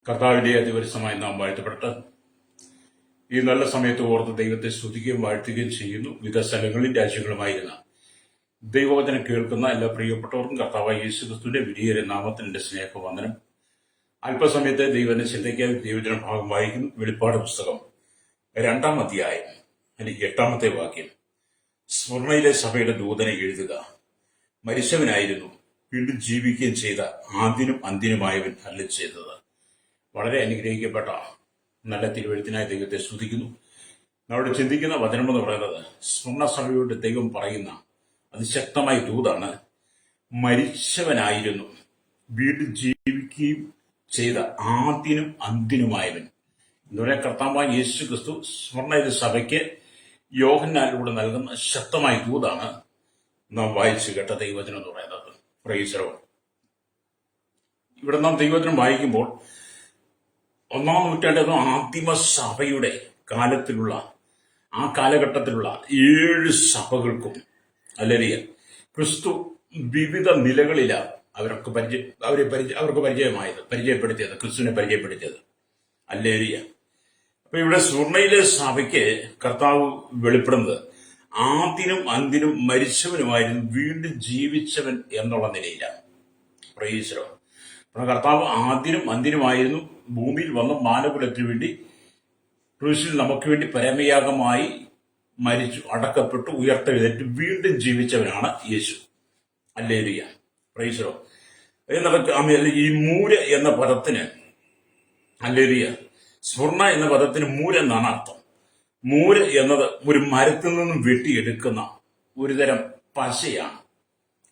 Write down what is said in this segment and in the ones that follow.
കർത്താവിന്റെ അതിപരിസമായി നാം വാഴ്ത്തപ്പെട്ട് ഈ നല്ല സമയത്ത് ഓർത്ത് ദൈവത്തെ സ്തുതിക്കുകയും വാഴ്ത്തുകയും ചെയ്യുന്നു. വിവിധ സ്ഥലങ്ങളിൽ രാജ്യങ്ങളുമായിരുന്ന ദൈവവചനം കേൾക്കുന്ന എല്ലാ പ്രിയപ്പെട്ടവർക്കും കർത്താവായ യേശുക്രിസ്തുവിന്റെ വിധിയേറിയ നാമത്തിന്റെ സ്നേഹവന്ദനം. അല്പസമയത്തെ ദൈവത്തിന്റെ ചിന്തയ്ക്കായി ദൈവജന ഭാഗം വായിക്കുന്നു. വെളിപ്പാട് പുസ്തകം 2-ാം അധ്യായം അതിന്റെ 8-ാമത്തെ വാക്യം. സ്മരണയിലെ സഭയുടെ ദൂതനെ എഴുതുക, മരിച്ചവനായിരുന്നു, വീണ്ടും ജീവിക്കുകയും ചെയ്ത ആദ്യനും അന്ത്യനുമായവൻ അരുളി ചെയ്തത്. വളരെ അനുഗ്രഹിക്കപ്പെട്ട നല്ല തിരുവെഴുത്തിനായി ദൈവത്തെ സ്തുതിക്കുന്നു. നമ്മുടെ ചിന്തിക്കുന്ന വചനം എന്ന് പറയുന്നത് സ്വർണ്ണ സഭയോട് ദൈവം പറയുന്ന അതിശക്തമായ ദൂതാണ്. മരിച്ചവനായിരുന്നു, വീണ്ടും ജീവിക്കുകയും ചെയ്ത ആദ്യനും അന്ത്യനുമായവൻ എന്ന് പറയാൻ കർത്താവായ യേശു ക്രിസ്തു സ്വർണ്ണ സഭയ്ക്ക് യോഹന്നാനിലൂടെ നൽകുന്ന ശക്തമായ ദൂതാണ് നാം വായിച്ചു കേട്ട ദൈവവചനം എന്ന് പറയുന്നത്. Price the Lord. ഇവിടെ നാം ദൈവവചനം വായിക്കുമ്പോൾ 1-ാം നൂറ്റാണ്ടിൽ ആദിമ സഭയുടെ കാലത്തിലുള്ള ആ കാലഘട്ടത്തിലുള്ള 7 സഭകൾക്കും ക്രിസ്തു വിവിധ നിലകളിലാണ് അവർക്ക് പരിചയപ്പെടുത്തിയത്, ക്രിസ്തുവിനെ പരിചയപ്പെടുത്തിയത്. അല്ലേലിയ. അപ്പൊ ഇവിടെ സ്വർണ്ണയിലെ സഭയ്ക്ക് കർത്താവ് വെളിപ്പെടുന്നത് ആദ്യനും അന്ത്യനും മരിച്ചവനുമായിരുന്നു, വീണ്ടും ജീവിച്ചവൻ എന്നുള്ള നിലയിലാണ്. Price the Lord. കർത്താവ് ആദ്യനും അന്ത്യനുമായിരുന്നു, ഭൂമിയിൽ വന്ന മാനകുലത്തിന് വേണ്ടി ക്രൂശിൽ നമുക്ക് വേണ്ടി പരമയാഗമായി മരിച്ചു, അടക്കപ്പെട്ടു, ഉയർത്തെഴുന്നേറ്റ് വീണ്ടും ജീവിച്ചവനാണ് യേശു. ഹല്ലേലൂയ. Price the Lord. ഈ മൂര എന്ന പദത്തിന് ഹല്ലേലൂയ, സ്വർണ്ണ എന്ന പദത്തിന് മൂര എന്നാണ് അർത്ഥം. മൂര എന്നത് ഒരു മരത്തിൽ നിന്നും വെട്ടിയെടുക്കുന്ന ഒരുതരം പശയാണ്.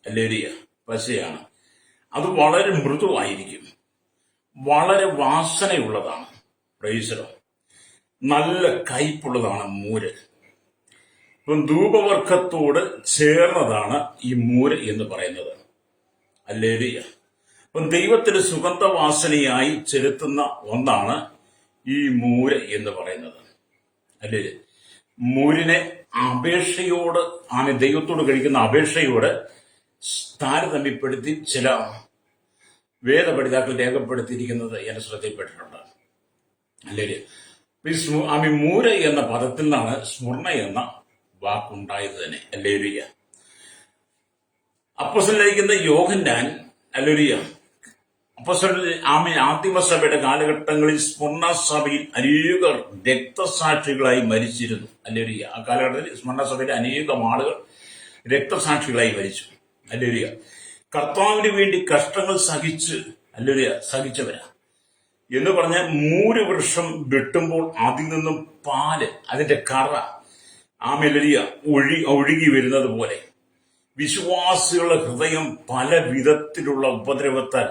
ഹല്ലേലൂയ, പശയാണ്. അത് വളരെ മൃദുവായിരിക്കും, വളരെ വാസനയുള്ളതാണ്. Price the Lord. നല്ല കയ്പുള്ളതാണ് മൂര്. ഇപ്പം ധൂപവർഗത്തോട് ചേർന്നതാണ് ഈ മൂര് എന്ന് പറയുന്നത്. ഹല്ലേലൂയ. അപ്പം ദൈവത്തിന് സുഗന്ധവാസനയായി ചെലുത്തുന്ന ഒന്നാണ് ഈ മൂര് എന്ന് പറയുന്നത്. അല്ലേ? മൂരിനെ അപേക്ഷയോട് ദൈവത്തോട് കഴിക്കുന്ന അപേക്ഷയോട് താരതമ്യപ്പെടുത്തി ചില വേദപഠിതാക്കൾ രേഖപ്പെടുത്തിയിരിക്കുന്നത് എന്റെ ശ്രദ്ധയിൽപ്പെട്ടിട്ടുണ്ട്. അല്ലേ? മൂര എന്ന പദത്തിൽ നിന്നാണ് സ്മരണ എന്ന വാക്കുണ്ടായത് തന്നെ. അല്ലേലൂയ. അപ്പോസ്തലനായിരിക്കുന്ന യോഹന്നാൻ ആദിമസഭയുടെ കാലഘട്ടങ്ങളിൽ സ്മരണ സഭയിൽ അനേകർ രക്തസാക്ഷികളായി മരിച്ചിരുന്നു. അല്ലേലൂയ. ആ കാലഘട്ടത്തിൽ സ്മരണ സഭയിലെ അനേകം ആളുകൾ രക്തസാക്ഷികളായി മരിച്ചു. അല്ലേലൂയ. കർത്താവിന് വേണ്ടി കഷ്ടങ്ങൾ സഹിച്ചവരാ എന്ന് പറഞ്ഞാൽ മൂലവൃക്ഷം വെട്ടുമ്പോൾ അതിൽ നിന്നും പാല്, അതിന്റെ കറ ഒഴുകി വരുന്നത് പോലെ വിശ്വാസികളുടെ ഹൃദയം പല വിധത്തിലുള്ള ഉപദ്രവത്താൽ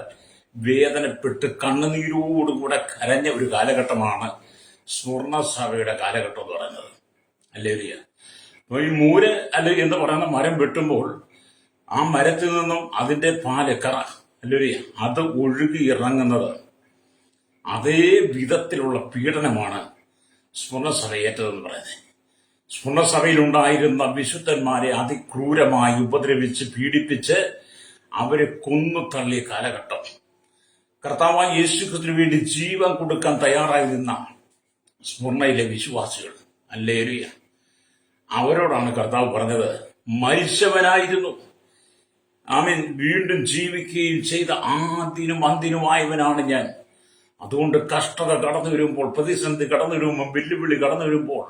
വേദനപ്പെട്ട് കണ്ണുനീരോടുകൂടെ കരഞ്ഞ ഒരു കാലഘട്ടമാണ് സ്വർണ്ണ സഭയുടെ കാലഘട്ടം എന്ന് പറയുന്നത്. ഹല്ലേലൂയ. അപ്പൊ ഈ മൂര് എന്ന് പറയുന്ന മരം വെട്ടുമ്പോൾ ആ മരത്തിൽ നിന്നും അതിന്റെ പാല്, കറ, ഹല്ലേലൂയ, അത് ഒഴുകി ഇറങ്ങുന്നത്. അതേ വിധത്തിലുള്ള പീഡനമാണ് സ്വർണ്ണസഭ ഏറ്റതെന്ന് പറയുന്നത്. സ്വർണ്ണസഭയിലുണ്ടായിരുന്ന വിശുദ്ധന്മാരെ അതിക്രൂരമായി ഉപദ്രവിച്ച് പീഡിപ്പിച്ച് അവരെ കൊന്നു തള്ളിയ കാലഘട്ടം. കർത്താവായ യേശുക്രിസ്തുവിന് വേണ്ടി ജീവൻ കൊടുക്കാൻ തയ്യാറായി നിന്ന സ്വർണ്ണയിലെ വിശ്വാസികൾ, ഹല്ലേലൂയ, അവരോടാണ് കർത്താവ് പറഞ്ഞത്, മരിച്ചവനായിരുന്നു, വീണ്ടും ജീവിക്കുകയും ചെയ്ത ആദ്യനും അന്ത്യനുമായവനാണ് ഞാൻ. അതുകൊണ്ട് കഷ്ടത കടന്നു വരുമ്പോൾ, പ്രതിസന്ധി കടന്നു വരുമ്പോൾ, വെല്ലുവിളി കടന്നു വരുമ്പോൾ,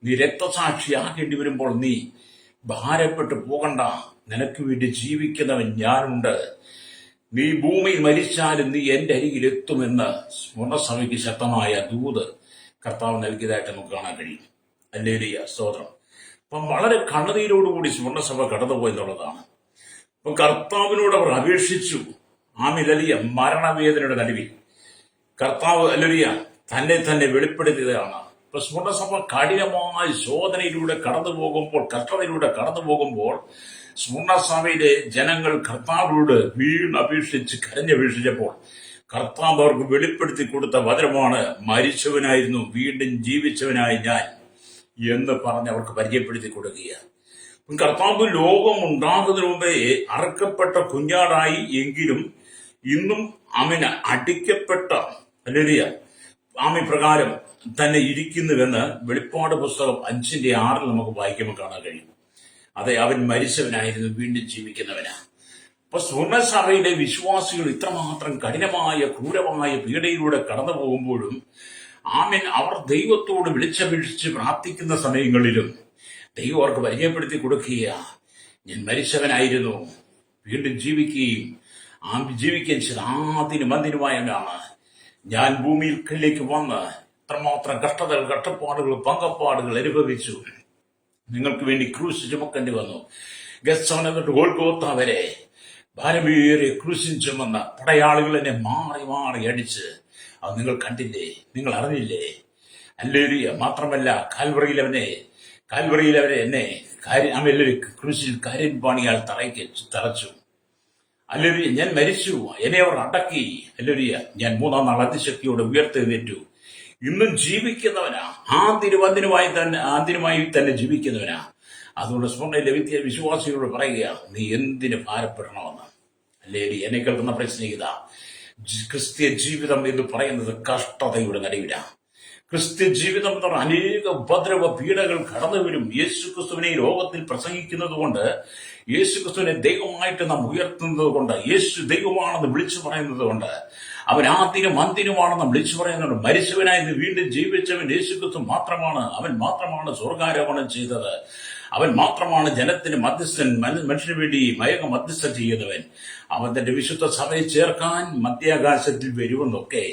നീ രക്തസാക്ഷിയാകേണ്ടി വരുമ്പോൾ നീ ഭാരപ്പെട്ടു പോകണ്ട. നിനക്ക് വേണ്ടി ജീവിക്കുന്നവൻ ഞാനുണ്ട്. നീ ഭൂമിയിൽ മരിച്ചാലും നീ എന്റെ അരികിൽ എത്തുമെന്ന് സ്വർണ്ണസഭയ്ക്ക് ശക്തമായ ദൂത് കർത്താവ് നൽകിയതായിട്ട് നമുക്ക് കാണാൻ കഴിയും. ഹല്ലേലൂയ, സ്തോത്രം. അപ്പം വളരെ കണ്ണുനീരോടുകൂടി സ്വർണ്ണസഭ കടന്നുപോയി എന്നുള്ളതാണ്. അപ്പം കർത്താവിനോട് അവർ അപേക്ഷിച്ചു. മരണവേദനയുടെ നടുവിൽ കർത്താവ് തന്നെ വെളിപ്പെടുത്തിയതാണ്. ഇപ്പൊ സ്വർണ്ണസഭ കഠിനമായ ശോധനയിലൂടെ കടന്നു പോകുമ്പോൾ, കഷ്ടതയിലൂടെ കടന്നു പോകുമ്പോൾ സ്വർണ്ണസഭയിലെ ജനങ്ങൾ കർത്താവിനോട് അപേക്ഷിച്ച് കരഞ്ഞപേക്ഷിച്ചപ്പോൾ കർത്താവ് അവർക്ക് വെളിപ്പെടുത്തി കൊടുത്ത വചനമാണ്, മരിച്ചവനായിരുന്നു, വീണ്ടും ജീവിച്ചവനായി ഞാൻ എന്ന് പറഞ്ഞ് അവർക്ക് പരിചയപ്പെടുത്തി കൊടുക്കുകയാണ്. കർത്താവ് ലോകം ഉണ്ടാകുന്നതിന് മുമ്പേ അറക്കപ്പെട്ട കുഞ്ഞാടായി എങ്കിലും ഇന്നും അവന് അടിക്കപ്പെട്ട ഹല്ലേലൂയ. പ്രകാരം തന്നെ ഇരിക്കുന്നുവെന്ന് വെളിപ്പാട് പുസ്തകം 5:6 നമുക്ക് വായിക്കുമ്പോൾ കാണാൻ കഴിയും. അതെ, അവൻ മരിച്ചവനായിരുന്നു, വീണ്ടും ജീവിക്കുന്നവനാ. അപ്പൊ സ്വർണ്ണസഭയിലെ വിശ്വാസികൾ ഇത്രമാത്രം കഠിനമായ ക്രൂരമായ പീഡയിലൂടെ കടന്നു പോകുമ്പോഴും അവർ ദൈവത്തോട് വിളിച്ചപേക്ഷിച്ച് പ്രാർത്ഥിക്കുന്ന സമയങ്ങളിലും ദൈവം അവർക്ക് പരിചയപ്പെടുത്തി കൊടുക്കുക, ഞാൻ മരിച്ചവനായിരുന്നു, വീണ്ടും ജീവിക്കുകയും ജീവിക്കുകയും ചെയ്ത ആദിനുമന്തിനുമായവനാണ്. ഞാൻ ഭൂമിയിലേക്ക് വന്ന് ഇത്രമാത്രം കഷ്ടതകൾ, കഷ്ടപ്പാടുകൾ, പങ്കപ്പാടുകൾ അനുഭവിച്ചു. നിങ്ങൾക്ക് വേണ്ടി ക്രൂശ് ചുമക്കേണ്ടി വന്നു. ഗത്സമന തൊട്ട് ഗോൽഗോത്ത വരെ ഭാരമേറിയ ക്രൂശിൻ ചുമന്ന പടയാളികൾ എന്നെ മാറി മാറി അടിച്ച് അത് നിങ്ങൾ കണ്ടില്ലേ, നിങ്ങൾ അറിഞ്ഞില്ലേ? ഹല്ലേലൂയ. മാത്രമല്ല കാൽവറിയിൽ അവരെ എന്നെ ക്രൂശിൽ കാര്യൻപാണിയാൽ തറച്ചു. ഹല്ലേലൂയ. ഞാൻ മരിച്ചു, എന്നെ അവർ അടക്കി. ഹല്ലേലൂയ. ഞാൻ 3-ാം നാൾ അതിശക്തിയോടെ ഉയർത്തെഴുന്നേറ്റു. ഇന്നും ജീവിക്കുന്നവനാ, ആദ്യമായി തന്നെ ജീവിക്കുന്നവനാ. അതുകൊണ്ട് സ്വർണ്ണയിലെ വിശ്വാസികളോട് പറയുക, നീ എന്തിന് ഭാരപ്പെടണമെന്ന്. ഹല്ലേലൂയ. എന്നെ കേൾക്കുന്ന പ്രശ്നീയത, ക്രിസ്ത്യ ജീവിതം എന്ന് പറയുന്നത് കഷ്ടതയുടെ നടുവിലാണ്. ക്രിസ്ത്യ ജീവിതം എന്ന് പറഞ്ഞാൽ അനേക ഉപദ്രവ പീഡകൾ കടന്നു വരും. യേശുക്രിസ്തുവിനെ ഈ ലോകത്തിൽ പ്രസംഗിക്കുന്നത് കൊണ്ട്, യേശുക്രിസ്തുവിനെ ദൈവമായിട്ട് നാം ഉയർത്തുന്നത് കൊണ്ട്, യേശു ദൈവമാണെന്ന് വിളിച്ചു പറയുന്നത് കൊണ്ട്, അവൻ ആദ്യനും അന്തിനുമാണെന്ന് വിളിച്ചു പറയുന്നുണ്ട്. മരിച്ചവനായി വീണ്ടും ജീവിച്ചവൻ യേശുക്രിസ്തു മാത്രമാണ്. അവൻ മാത്രമാണ് സ്വർഗാരോപണം ചെയ്തത്. അവൻ മാത്രമാണ് ജനത്തിന് മധ്യസ്ഥൻ, മനുഷ്യന് വേണ്ടി മധ്യസ്ഥം ചെയ്യുന്നവൻ. അവൻ തന്റെ വിശുദ്ധ സഭയെ ചേർക്കാൻ മധ്യാകാശത്തിൽ വരുമെന്നൊക്കെ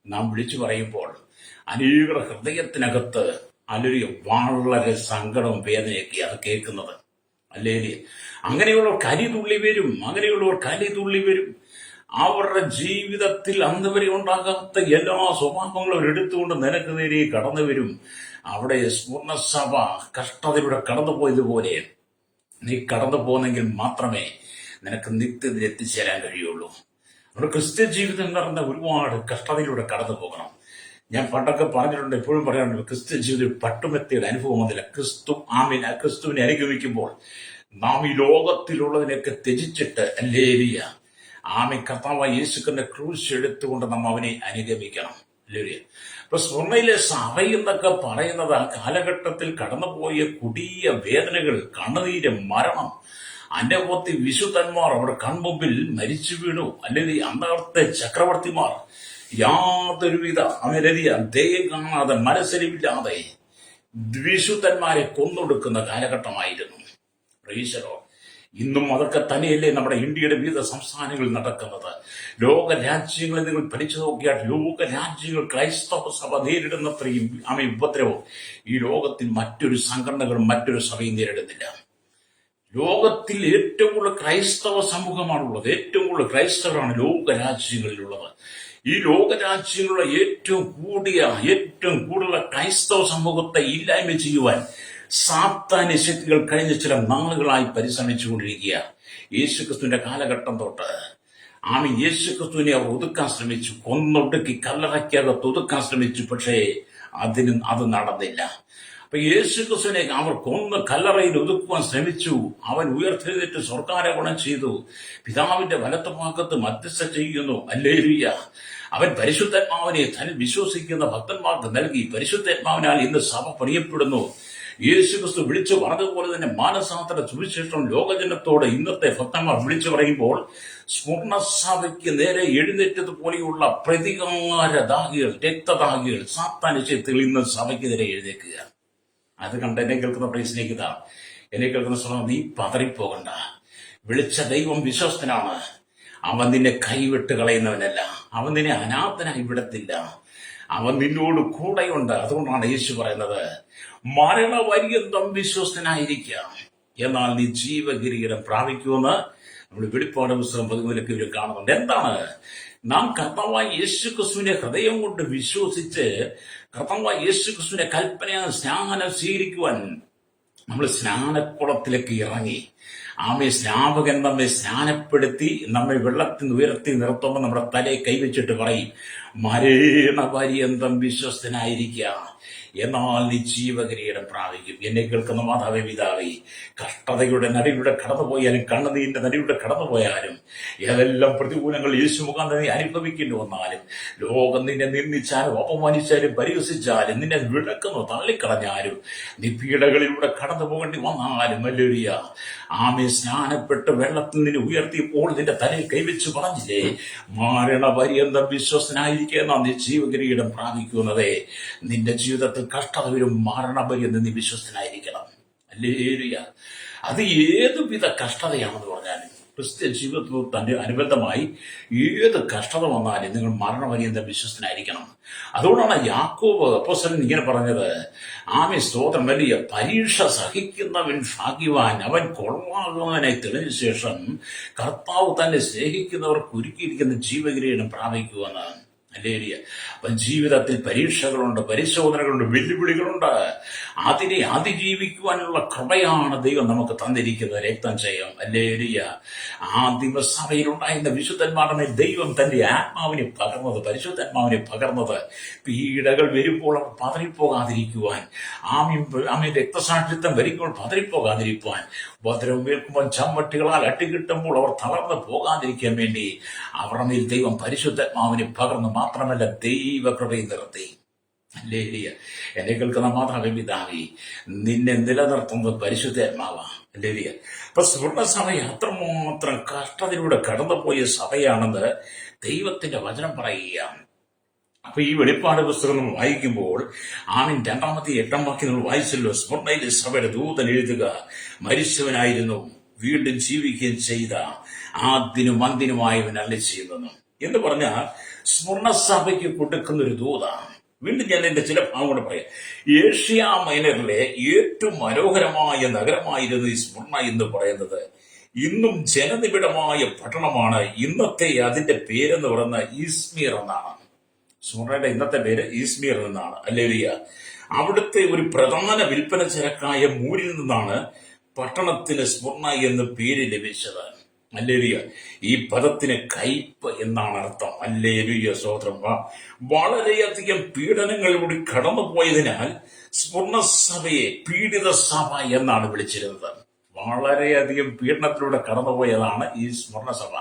നാം വിളിച്ചു പറയുമ്പോൾ അനേക ഹൃദയത്തിനകത്ത് അല്ലെങ്കിൽ വളരെ സങ്കടവും വേദനയൊക്കെ അത് കേൾക്കുന്നത്. അല്ലെങ്കിൽ അങ്ങനെയുള്ളവർ കലിതുള്ളി വരും. അവരുടെ ജീവിതത്തിൽ അന്ന് വരെ ഉണ്ടാകാത്ത എല്ലാ സ്വഭാവങ്ങളും അവരെടുത്തുകൊണ്ട് നിനക്ക് നേരെ കടന്നു വരും. അവിടെ പൂർണ്ണസഭ കഷ്ടതയിലൂടെ കടന്നുപോയതുപോലെ നീ കടന്നു പോകുന്നെങ്കിൽ മാത്രമേ നിനക്ക് നിത്യത്തിൽ എത്തിച്ചേരാൻ കഴിയുള്ളൂ. നമ്മുടെ ക്രിസ്ത്യ ജീവിതം എന്ന് പറഞ്ഞാൽ ഒരുപാട് കഷ്ടതയിലൂടെ കടന്നു പോകണം. ഞാൻ പണ്ടൊക്കെ പറഞ്ഞിട്ടുണ്ട്, എപ്പോഴും പറയാറുണ്ട്, ക്രിസ്ത്യ ജീവിതത്തിൽ പട്ടുമെത്തിയുടെ അനുഭവം വന്നില്ല. ക്രിസ്തുവിനെ അനുഗമിക്കുമ്പോൾ നാം ഈ ലോകത്തിലുള്ളതിനൊക്കെ ത്യജിച്ചിട്ട് ഹല്ലേലൂയ കർത്താവായ യേശുക്രിസ്തുവിന്റെ ക്രൂശ് എടുത്തുകൊണ്ട് നാം അവനെ അനുഗമിക്കണം. ഹല്ലേലൂയ. അപ്പൊ സ്വർണ്ണയിലെ സഭ എന്നൊക്കെ പറയുന്നത് ആ കാലഘട്ടത്തിൽ കടന്നുപോയ കൊടിയ വേദനകൾ, കണ്ണുനീര്, മരണം, അനവധി വിശുദ്ധന്മാർ അവരുടെ കൺമുമ്പിൽ മരിച്ചു വീണു. അല്ലെങ്കിൽ അന്നത്തെ ചക്രവർത്തിമാർ യാതൊരുവിധ ദയം കാണാതെ, മനസ്സരിവില്ലാതെ വിശുദ്ധന്മാരെ കൊന്നൊടുക്കുന്ന കാലഘട്ടമായിരുന്നു. ഈശ്വരോ, ഇന്നും അതൊക്കെ തന്നെയല്ലേ നമ്മുടെ ഇന്ത്യയുടെ വിവിധ സംസ്ഥാനങ്ങളിൽ നടക്കുന്നത്. ലോകരാജ്യങ്ങളിൽ നിങ്ങൾ പഠിച്ചു നോക്കിയാൽ ലോകരാജ്യങ്ങൾ ക്രൈസ്തവ സഭ നേരിടുന്നത്രയും ഉപദ്രവം ഈ ലോകത്തിൽ മറ്റൊരു സംഘടനകളും മറ്റൊരു സഭയും നേരിടുന്നില്ല. ലോകത്തിൽ ഏറ്റവും കൂടുതൽ ക്രൈസ്തവ സമൂഹമാണുള്ളത്. ഏറ്റവും കൂടുതൽ ക്രൈസ്തവരാണ് ലോകരാജ്യങ്ങളിലുള്ളത്. ഈ ലോകരാജ്യങ്ങളുടെ ഏറ്റവും കൂടുതൽ ക്രൈസ്തവ സമൂഹത്തെ ഇല്ലായ്മ ചെയ്യുവാൻ സാത്താന്യ ശക്തികൾ കഴിഞ്ഞ ചില നാളുകളായി പരിശ്രമിച്ചുകൊണ്ടിരിക്കുക. യേശുക്രിസ്തുവിന്റെ കാലഘട്ടം തൊട്ട് യേശുക്രിസ്തുവിനെ അവർ ഒതുക്കാൻ ശ്രമിച്ചു, കൊന്നൊടുക്കി കല്ലറയ്ക്കകത്ത് ഒതുക്കാൻ ശ്രമിച്ചു. പക്ഷേ അത് നടന്നില്ല. അപ്പൊ യേശുക്രിസ്തുവിനെ അവർ കൊന്ന് കല്ലറയിൽ ഒതുക്കുവാൻ ശ്രമിച്ചു. അവൻ ഉയർത്തെഴുന്നേറ്റ് സ്വർഗാരോപണം ചെയ്തു, പിതാവിന്റെ വലത്തുഭാഗത്ത് മധ്യസ്ഥ ചെയ്യുന്നു. ഹല്ലേലൂയ. അവൻ പരിശുദ്ധാത്മാവിനെ തന്നിൽ വിശ്വസിക്കുന്ന ഭക്തന്മാർക്ക് നൽകി. പരിശുദ്ധാത്മാവിനാൽ ഇന്ന് സഭ പണിയപ്പെടുന്നു. യേശുക്രിസ്തു വിളിച്ചു പറഞ്ഞതുപോലെ തന്നെ മാനസാന്തര സുവിശേഷം ലോകജനത്തോട് ഇന്നത്തെ ഭക്തന്മാർ വിളിച്ചു പറയുമ്പോൾ സ്വർണ്ണസഭയ്ക്ക് നേരെ എഴുന്നേറ്റതുപോലെയുള്ള പ്രതികാരദാഹികൾ, രക്തദാഹികൾ, സാത്താന്യശക്തികൾ ഇന്ന് സഭയ്ക്കെതിരെ എഴുന്നേൽക്കുക. അത് കണ്ട് എന്നെ കേൾക്കുന്ന പ്രേക്ഷകത, എന്നെ കേൾക്കുന്ന സ്വന്തം, നീ പതറിപ്പോകണ്ട. വിളിച്ച ദൈവം വിശ്വസ്തനാണ്. അവൻ നിന്നെ കൈവിട്ട് കളയുന്നവനല്ല. അവൻ നിന്നെ അനാഥനായി വിടത്തില്ല. അവൻ നിന്നോട് കൂടെയുണ്ട്. അതുകൊണ്ടാണ് യേശു പറയുന്നത്, മരണപര്യന്തം വിശ്വസ്തനായിരിക്കാം, എന്നാൽ നീ ജീവകിരീടം പ്രാപിക്കുമെന്ന് നമ്മൾ വെളിപ്പാട് പുസ്തകം 13 കാണുന്നുണ്ട്. എന്താണ്? നാം കർത്താവായ യേശുക്രിസ്തുവിനെ ഹൃദയം കൊണ്ട് വിശ്വസിച്ച് കർത്താവായ യേശുക്രിസ്തുവിന്റെ കൽപ്പനയായ സ്നാനം സ്വീകരിക്കുവാൻ നമ്മൾ സ്നാനക്കുളത്തിലേക്ക് ഇറങ്ങി. സ്നാപകൻ നമ്മെ സ്നാനപ്പെടുത്തി നമ്മെ വെള്ളത്തിൽ ഉയർത്തി നിർത്തുമ്പോൾ നമ്മുടെ തലയെ കൈവച്ചിട്ട് പറയും, മരണപര്യന്തം വിശ്വസ്തനായിരിക്കുക. എന്നാൽ നീ ജീവകിരീടം പ്രാപിക്കും. എന്നെ കേൾക്കുന്ന മാതാവേ, പിതാവേ, കഷ്ടതയുടെ നടുവിലൂടെ കടന്നുപോയാലും കണ്ണുനീരിന്റെ നടുവിലൂടെ കടന്നുപോയാലും ഏതെല്ലാം പ്രതികൂലങ്ങൾ യേശു മുഖാന്തരം നീ അനുഭവിക്കേണ്ടി വന്നാലും ലോകം നിന്നെ നിന്ദിച്ചാലും അപമാനിച്ചാലും പരിഹസിച്ചാലും നിന്നെ വിളക്കുന്നു തള്ളിക്കളഞ്ഞാലും നീ പീഡകളിലൂടെ കടന്നു പോകേണ്ടി വന്നാലും ഹല്ലേലൂയ, ആമേ, സ്നാനപ്പെട്ട് വെള്ളത്തിൽ നിന്നെ ഉയർത്തിയപ്പോൾ നിന്റെ തലയിൽ കൈവച്ച് പറഞ്ഞില്ലേ, മരണപര്യന്തം വിശ്വസ്തനായിരിക്കുന്ന നീ ജീവകിരീടം പ്രാപിക്കുന്നതേ. നിന്റെ ജീവിതത്തിൽ കഷ്ടത വരും, മരണപര്യന്തം നീ വിശ്വസ്തനായിരിക്കണം. ഹല്ലേലൂയ. അത് ഏതുവിധ കഷ്ടതയാണെന്ന് പറഞ്ഞാലും ക്രിസ്ത്യൻ ജീവിതത്തിൽ തന്റെ അനുബന്ധമായി ഏത് കഷ്ടത വന്നാലും നിങ്ങൾ മരണപര്യന്തം വിശ്വസ്തനായിരിക്കണം. അതുകൊണ്ടാണ് യാക്കോബ് അപ്പോസ്തലൻ ഇങ്ങനെ പറഞ്ഞത്, ആമേ, സ്തോത്രം, വലിയ പരീക്ഷ സഹിക്കുന്നവൻ ഭാഗ്യവാൻ, അവൻ കൊള്ളാകുന്നവനായി തെളിഞ്ഞ ശേഷം കർത്താവ് തന്നെ സ്നേഹിക്കുന്നവർക്ക് ഒരുക്കിയിരിക്കുന്ന ജീവകിരീടം പ്രാപിക്കുമെന്ന്. ഹല്ലേലൂയ. അപ്പം ജീവിതത്തിൽ പരീക്ഷകളുണ്ട്, പരിശോധനകളുണ്ട്, വെല്ലുവിളികളുണ്ട്. അതിനെ അതിജീവിക്കുവാനുള്ള കൃപയാണ് ദൈവം നമുക്ക് തന്നിരിക്കുന്നത്. രക്തം ചെയ്യും. ഹല്ലേലൂയ. ആദിമസഭയിലുണ്ടായിരുന്ന വിശുദ്ധന്മാരുടെ മേൽ ദൈവം തന്റെ ആത്മാവിനെ പകർന്നത്, പരിശുദ്ധാത്മാവിനെ പകർന്നത് പീഡകൾ വരുമ്പോൾ അവർ പതറിപ്പോകാതിരിക്കുവാൻ, ആമീൻ, രക്തസാക്ഷിത്വം വരുമ്പോൾ പതറിപ്പോകാതിരിക്കുവാൻ, ഉപദ്രവം ഏൽക്കുമ്പോൾ ചമ്മട്ടികളാൽ അട്ടിക്കിട്ടുമ്പോൾ അവർ തളർന്നു പോകാതിരിക്കാൻ വേണ്ടി അവരുടെ മേൽ ദൈവം പരിശുദ്ധാത്മാവിനെ പകർന്നു. മാത്രമല്ല ദൈവകൃപയും നിർത്തി. ഹല്ലേലൂയ. എന്നെ കേൾക്കുന്ന മാതാവേ, പിതാവേ, നിന്നെ നിലനിർത്തുന്നത് പരിശുദ്ധാത്മാവാ. ഹല്ലേലൂയ. അപ്പൊ സ്വർണ്ണസഭ അത്രമാത്രം കഷ്ടതയിലൂടെ കടന്നുപോയ സഭയാണെന്ന് ദൈവത്തിന്റെ വചനം പറയുകയാണ്. അപ്പൊ ഈ വെളിപ്പാട് പുസ്തകം നമ്മൾ വായിക്കുമ്പോൾ ആമീൻ 2-8 വാക്യം നമ്മൾ വായിച്ചല്ലോ. സ്വർണ്ണയിലെ സഭയുടെ ദൂതൻ എഴുതുക, മരിച്ചവനായിരുന്നു വീണ്ടും ജീവിക്കുകയും ചെയ്ത ആദ്യനും അന്തിനുമായവൻ അരുളിച്ചെയ്യുന്നു എന്ന് പറഞ്ഞാൽ സ്വർണ്ണസഭയ്ക്ക് കൊടുക്കുന്ന ഒരു ദൂതാണ്. വീണ്ടും ഞാൻ എന്റെ ചില ഭാഗം കൂടെ പറയാം. ഏഷ്യ മൈനറിലെ ഏറ്റവും മനോഹരമായ നഗരമായിരുന്നു ഈ സ്മുർണ എന്ന് പറയുന്നത്. ഇന്നും ജനനിബിഡമായ പട്ടണമാണ്. ഇന്നത്തെ അതിന്റെ പേരെന്ന് പറയുന്ന ഈസ്മീർ എന്നാണ്. സ്മുർണയുടെ ഇന്നത്തെ പേര് ഈസ്മീർ എന്നാണ്. ഹല്ലേലൂയ. അവിടുത്തെ ഒരു പ്രധാന വിൽപ്പന ചരക്കായ മൂരിൽ നിന്നാണ് പട്ടണത്തിന് സ്മുർണ എന്ന് പേര് ലഭിച്ചത്. ഹല്ലേലൂയ. ഈ പദത്തിന് കയ്പ് എന്നാണ് അർത്ഥം. ഹല്ലേലൂയ, സ്തോത്രം. വളരെയധികം പീഡനങ്ങളിലൂടെ കടന്നുപോയതിനാൽ സ്വർണ്ണസഭയെ പീഡിത സഭ എന്നാണ് വിളിച്ചിരുന്നത്. വളരെയധികം പീഡനത്തിലൂടെ കടന്നുപോയതാണ് ഈ സ്വർണ്ണസഭ.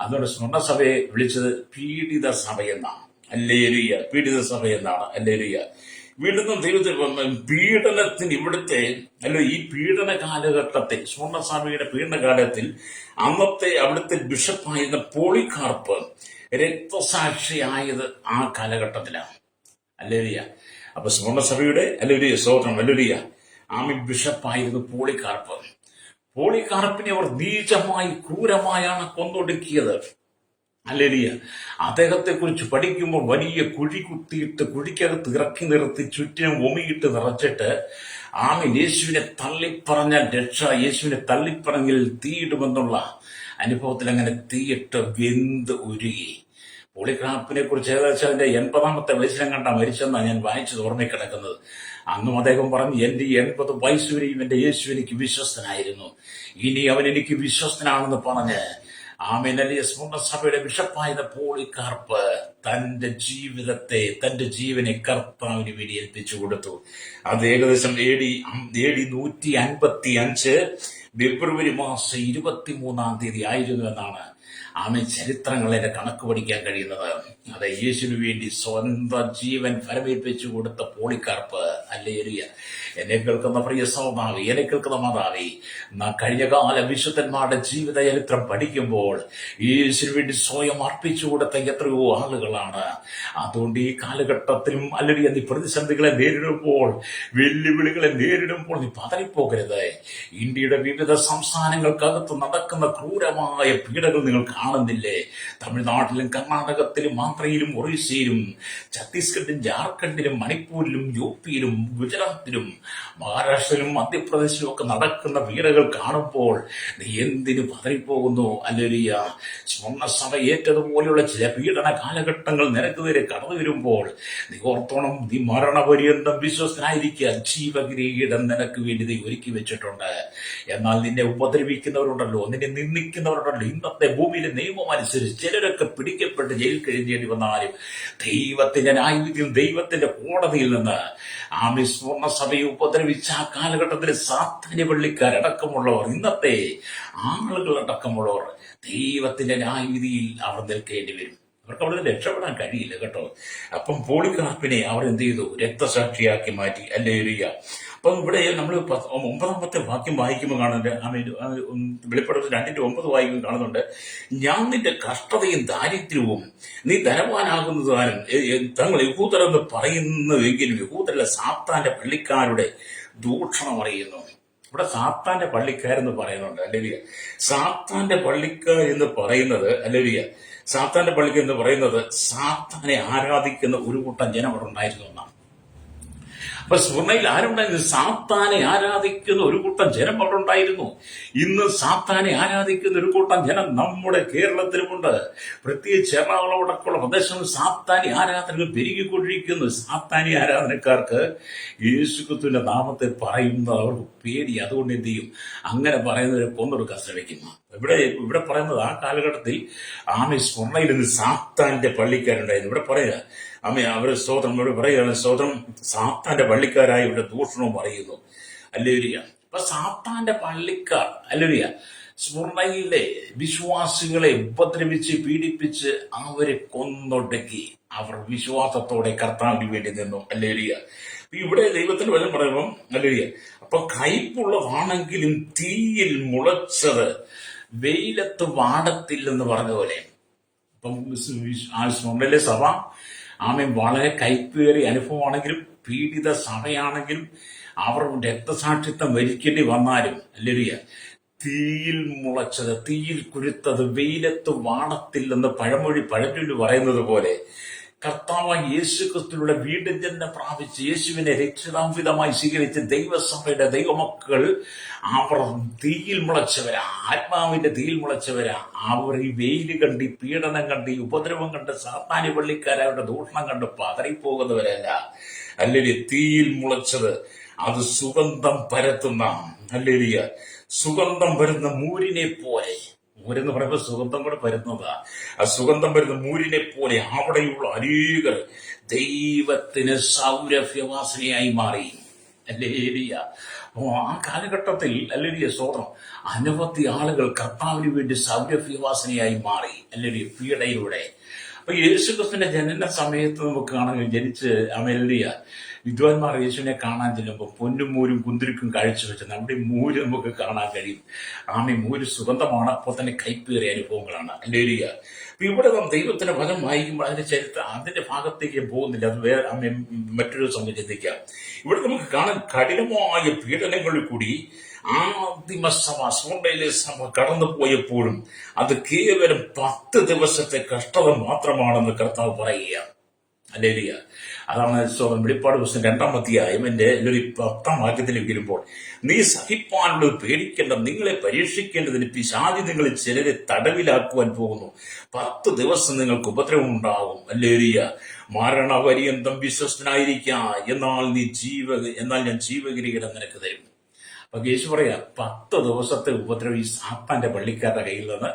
അതുകൊണ്ട് സ്വർണ്ണസഭയെ വിളിച്ചത് പീഡിത സഭ എന്നാണ്. ഹല്ലേലൂയ, പീഡിത സഭ എന്നാണ്. ഹല്ലേലൂയ. വീണ്ടും ദൈവത്തിൽ പീഡനത്തിന് ഇവിടുത്തെ ഈ പീഡന കാലഘട്ടത്തിൽ, സ്വർണ്ണസഭയുടെ പീഡനകാലത്തിൽ അന്നത്തെ അവിടുത്തെ ബിഷപ്പായിരുന്ന പോളികാർപ്പ് രക്തസാക്ഷിയായത് ആ കാലഘട്ടത്തിലാണ്. ഹല്ലേലൂയ. അപ്പൊ സ്വർണ്ണസഭയുടെ ഹല്ലേലൂയ, സ്തോത്രം, ഹല്ലേലൂയ, ആമീൻ, ബിഷപ്പായിരുന്നു പോളികാർപ്പ്. പോളികാർപ്പിനെ അവർ നീചമായി ക്രൂരമായാണ് കൊന്നൊടുക്കിയത്. ഹല്ലേലൂയ. അദ്ദേഹത്തെ കുറിച്ച് പഠിക്കുമ്പോൾ വലിയ കുഴി കുത്തിയിട്ട് കുഴിക്കകത്ത് ഇറക്കി നിർത്തി ചുറ്റിനും ഒമിയിട്ട് നിറച്ചിട്ട് ആമീൻ, യേശുവിനെ തള്ളിപ്പറഞ്ഞാൽ രക്ഷ, യേശുവിനെ തള്ളിപ്പറഞ്ഞെങ്കിൽ തീയിടുമെന്നുള്ള അനുഭവത്തിൽ അങ്ങനെ തീയിട്ട് വെന്ത് ഉരുകി. പോളികാർപ്പിനെ കുറിച്ച് ഏകദേശം അതിന്റെ 80-ാമത്തെ വയസ്സിലും കണ്ട മരിച്ചെന്നാണ് ഞാൻ വായിച്ചത് ഓർമ്മക്കിടക്കുന്നത്. അന്നും അദ്ദേഹം പറഞ്ഞു, എന്റെ 80 വയസ്സ് വരെയും എന്റെ യേശു എനിക്ക് വിശ്വസ്തനായിരുന്നു, ഇനി അവൻ എനിക്ക് വിശ്വസ്തനാണെന്ന് പറഞ്ഞ് ആമേൻ, സ്വർണ്ണസഭയുടെ ബിഷപ്പായ പോളികാർപ്പ് തന്റെ ജീവിതത്തെ, തന്റെ ജീവനെ കർത്താവിന് വേണ്ടി ഏൽപ്പിച്ചു കൊടുത്തു. അത് ഏകദേശം AD 155 ഫെബ്രുവരി മാസം 23-ാം തീയതി ആയിരുന്നു എന്നാണ് ആമേൻ ചരിത്രങ്ങളെ കണക്ക് പഠിക്കാൻ കഴിയുന്നത്. അതെ, യേശുവിന് വേണ്ടി സ്വന്തം ജീവൻ ഫലമേൽപ്പിച്ചു കൊടുത്ത പോളികാർപ്പ്. ഹല്ലേലൂയ. എന്നെ കേൾക്കുന്ന പ്രിയ സഹോദരി, എന്നെ കേൾക്കുന്ന മാതാവേ, കഴിഞ്ഞകാല വിശുദ്ധന്മാരുടെ ജീവിത ചരിത്രം പഠിക്കുമ്പോൾ യേശുവിന് വേണ്ടി സ്വയം അർപ്പിച്ചു കൊടുത്ത എത്രയോ ആളുകളാണ്. അതുകൊണ്ട് ഈ കാലഘട്ടത്തിലും അല്ലെങ്കിൽ നീ പ്രതിസന്ധികളെ നേരിടുമ്പോൾ, വെല്ലുവിളികളെ നേരിടുമ്പോൾ നീ പതറിപ്പോകരുത്. ഇന്ത്യയുടെ വിവിധ സംസ്ഥാനങ്ങൾക്കകത്ത് നടക്കുന്ന ക്രൂരമായ പീഡകൾ നിങ്ങൾ കാണുന്നില്ലേ? തമിഴ്നാട്ടിലും കർണാടകത്തിലും ആന്ധ്രയിലും ഒറീസയിലും ഛത്തീസ്ഗഡിലും ജാർഖണ്ഡിലും മണിപ്പൂരിലും UP-യിലും ഗുജറാത്തിലും മഹാരാഷ്ട്രയിലും മധ്യപ്രദേശിലും ഒക്കെ നടക്കുന്ന വീരകൾ കാണുമ്പോൾ നീ എന്തിനു പതറിപ്പോകുന്നു? ഹല്ലേലൂയ. സ്വർണ്ണസഭ ഏറ്റതുപോലെയുള്ള ചില പീഡന കാലഘട്ടങ്ങൾ നിനക്ക് നേരെ കടന്നു വരുമ്പോൾ നീ ഓർത്തോണം, നീ മരണപര്യന്തം വിശ്വസ്തനായിരിക്കുക. ജീവകിരീടം നിനക്ക് വേണ്ടി നീ ഒരുക്കി വെച്ചിട്ടുണ്ട്. എന്നാൽ നിന്നെ ഉപദ്രവിക്കുന്നവരുണ്ടല്ലോ, നിന്നെ നിന്ദിക്കുന്നവരുണ്ടല്ലോ, ഇന്നത്തെ ഭൂമിയിലെ നിയമം അനുസരിച്ച് ചിലരൊക്കെ പിടിക്കപ്പെട്ട് ജയിൽ കഴിയേണ്ടി വന്നാലും ദൈവത്തിന്റെ ന്യായവിധിയും ദൈവത്തിന്റെ കോടതിയിൽ നിന്ന് സ്വർണ്ണസഭയെ ഉപദ്രവിച്ച ആ കാലഘട്ടത്തിലെ സാത്താന്യ പള്ളിക്കാരടക്കമുള്ളവർ, ഇന്നത്തെ ആളുകളടക്കമുള്ളവർ ദൈവത്തിന്റെ ന്യായവിധിയിൽ അവർ നിൽക്കേണ്ടി വരും. അവർക്ക് അവിടെ രക്ഷപ്പെടാൻ കഴിയില്ല കേട്ടോ. അപ്പം പോളികാർപ്പിനെ അവർ എന്ത് ചെയ്തു? രക്തസാക്ഷിയാക്കി മാറ്റി. ഹല്ലേലൂയ. അപ്പം ഇവിടെ നമ്മൾ 9-ാമത്തെ വാക്യം വായിക്കുമ്പോൾ കാണുന്നുണ്ട്, വെളിപ്പെടുത്തൽ 2:9 വായിക്കുമ്പോൾ കാണുന്നുണ്ട്, ഞാൻ നിന്റെ കഷ്ടതയും ദാരിദ്ര്യവും നീ ധനവാനാകുന്നതാനും തങ്ങൾ യഹൂദരെന്ന് പറയുന്നുവെങ്കിലും യഹൂദരല്ല, സാത്താന്റെ പള്ളിക്കാരുടെ ദൂഷണം അറിയുന്നു. ഇവിടെ സാത്താന്റെ പള്ളിക്കാരെന്ന് പറയുന്നുണ്ട്. ഹല്ലേലൂയ. സാത്താന്റെ പള്ളിക്കാർ എന്ന് പറയുന്നത്, ഹല്ലേലൂയ, സാത്താന്റെ പള്ളിക്കാർ എന്ന് പറയുന്നത് സാത്താനെ ആരാധിക്കുന്ന ഒരു കൂട്ടം ജനം അവിടെ ഉണ്ടായിരുന്നു എന്നാണ്. അപ്പൊ സ്വർണ്ണയിൽ ആരുണ്ടായിരുന്നു? സാത്താനെ ആരാധിക്കുന്ന ഒരു കൂട്ടം ജനം അവിടെ ഉണ്ടായിരുന്നു. ഇന്ന് സാത്താനെ ആരാധിക്കുന്ന ഒരു കൂട്ടം ജനം നമ്മുടെ കേരളത്തിലുമുണ്ട്. പ്രത്യേകിച്ച് എറണാകുളമടക്കമുള്ള പ്രദേശങ്ങളിൽ സാത്താനി ആരാധനകൾ പെരുകിക്കൊണ്ടിരിക്കുന്നു. സാത്താനി ആരാധനക്കാർക്ക് യേശുക്രിസ്തുവിന്റെ നാമത്തെ പറയുന്നത് അവർക്ക് പേടി. അതുകൊണ്ട് എന്ത് ചെയ്യും? അങ്ങനെ പറയുന്നവരെ കൊന്നൊടുക്കാൻ ശ്രമിക്കുന്നു. ഇവിടെ പറയുന്നത് ആ കാലഘട്ടത്തിൽ സ്വർണ്ണയിൽ നിന്ന് സാത്താന്റെ പള്ളിക്കാരുണ്ടായിരുന്നു. ഇവിടെ പറയുക അവര് സ്തോത്രം, ഇവിടെ പറയുകയാണ്, സ്തോത്രം, സാത്താന്റെ പള്ളിക്കാരായി ഇവിടെ ദൂഷണവും പറയുന്നു. ഹല്ലേലൂയ. അപ്പൊ സാത്താന്റെ പള്ളിക്കാർ, ഹല്ലേലൂയ, സ്വർണ്ണയിലെ വിശ്വാസികളെ ഉപദ്രവിച്ച് പീഡിപ്പിച്ച് അവരെ കൊന്നൊടുക്കി അവർ വിശ്വാസത്തോടെ കർത്താവിന് വേണ്ടി നിന്നു. ഹല്ലേലൂയ. ഇവിടെ ദൈവത്തിന്റെ വചനം പറയുമ്പോൾ, ഹല്ലേലൂയ, അപ്പൊ കയ്പുള്ളതാണെങ്കിലും തീയിൽ മുളച്ചത് വെയിലത്ത് വാടത്തില്ലെന്ന് പറഞ്ഞ പോലെ അപ്പം സ്വർണ്ണയിലെ സഭ വളരെ കയ്പേറിയ അനുഭവമാണെങ്കിലും പീഡിത സഭയാണെങ്കിലും അവർ രക്തസാക്ഷിത്വം വരിക്കേണ്ടി വന്നാലും, ഹല്ലേലൂയ, തീയിൽ മുളച്ചത്, തീയിൽ കുരുത്തത് വെയിലത്ത് വാടത്തില്ലെന്ന് പഴഞ്ചൊല്ലി പറയുന്നത് പോലെ കർത്താവായ യേശുക്രിസ്തുവിലൂടെ വീണ്ടും ജന്മം പ്രാപിച്ച് യേശുവിനെ രക്ഷിതാംവിധമായി സ്വീകരിച്ച് ദൈവസഭയുടെ ദൈവമക്കൾ അവർ തീയിൽ മുളച്ചവരാ, ആത്മാവിന്റെ തീയിൽ മുളച്ചവരാ. അവർ ഈ വെയിൽ കണ്ട്, ഈ പീഡനം കണ്ട്, ഈ ഉപദ്രവം കണ്ട്, സാത്താന്യ പള്ളിക്കാരവരുടെ ദൂഷണം കണ്ട് പതറിപ്പോകുന്നവരല്ല. അല്ലെങ്കിൽ തീയിൽ മുളച്ചത് അത് സുഗന്ധം പരത്തുന്ന, ഹല്ലേലൂയ, സുഗന്ധം വരുന്ന മൂരിനെ പോലെ. മൂരെന്ന് പറയുമ്പോൾ സുഗന്ധം കൂടെ പരുന്നതാ. ആ സുഗന്ധം വരുന്ന മൂരിനെ പോലെ അവിടെയുള്ള അനേകർ ദൈവത്തിന് സൗരഭ്യവാസനയായി മാറി. ഹല്ലേലൂയ. ആ കാലഘട്ടത്തിൽ, ഹല്ലേലൂയ, സ്തോത്രം, അനവധി ആളുകൾ കർത്താവിന് വേണ്ടി സൗരഭ്യവാസനയായി മാറി. ഹല്ലേലൂയ, പീഡയിലൂടെ. അപ്പൊ യേശുക്രിസ്തുവിന്റെ ജനന സമയത്ത് നമുക്ക് കാണാൻ ജനിച്ച് ഹല്ലേലൂയ, വിദ്വാൻമാർ യേശുവിനെ കാണാൻ ചെല്ലുമ്പോൾ പൊന്നും മൂരും കുന്തിരിക്കും കാഴ്ചവെച്ചത് അവിടെ മൂര് നമുക്ക് കാണാൻ കഴിയും. മൂര് സുഗന്ധമാണ്, അപ്പോൾ തന്നെ കയ്പേറിയ അനുഭവങ്ങളാണ്. ഹല്ലേലൂയ. അപ്പൊ ഇവിടെ നാം ദൈവത്തിന്റെ വചനം വായിക്കുമ്പോൾ അതിന്റെ ചരിത്രം, അതിന്റെ ഭാഗത്തേക്ക് പോകുന്നില്ല. അത് വേറെ മറ്റൊരു സമയം ചിന്തിക്കാം. ഇവിടെ നമുക്ക് കാണാൻ കഠിനമായ പീഡനങ്ങളിൽ കൂടി ആദിമസഭ, സ്വർണ്ണയിലെ സഭ കടന്നു പോയപ്പോഴും അത് കേവലം 10 ദിവസത്തെ കഷ്ടത മാത്രമാണെന്ന് കർത്താവ് പറയുക. ഹല്ലേലൂയ. അതാണ് വെളിപ്പാട് പുസ്തകം 2-ാം അധ്യായം 10-ാം വാക്യത്തിലേക്ക് വരുമ്പോൾ, നീ സഹിപ്പാനുള്ളത് പേടിക്കേണ്ട, നിങ്ങളെ പരീക്ഷിക്കേണ്ടതിന് പിശാചി നിങ്ങളിൽ ചിലരെ തടവിലാക്കുവാൻ പോകുന്നു. 10 ദിവസം നിങ്ങൾക്ക് ഉപദ്രവം ഉണ്ടാകും. ഹല്ലേലൂയ. മരണപര്യന്തം വിശ്വസ്തനായിരിക്കാം, എന്നാൽ ഞാൻ ജീവകിരീടം നിനക്ക് തരും. അപ്പൊ യേശു പറയാ, 10 ദിവസത്തെ ഉപദ്രവം ഈ സാത്താന്റെ പള്ളിക്കാരുടെ കയ്യിൽ നിന്ന്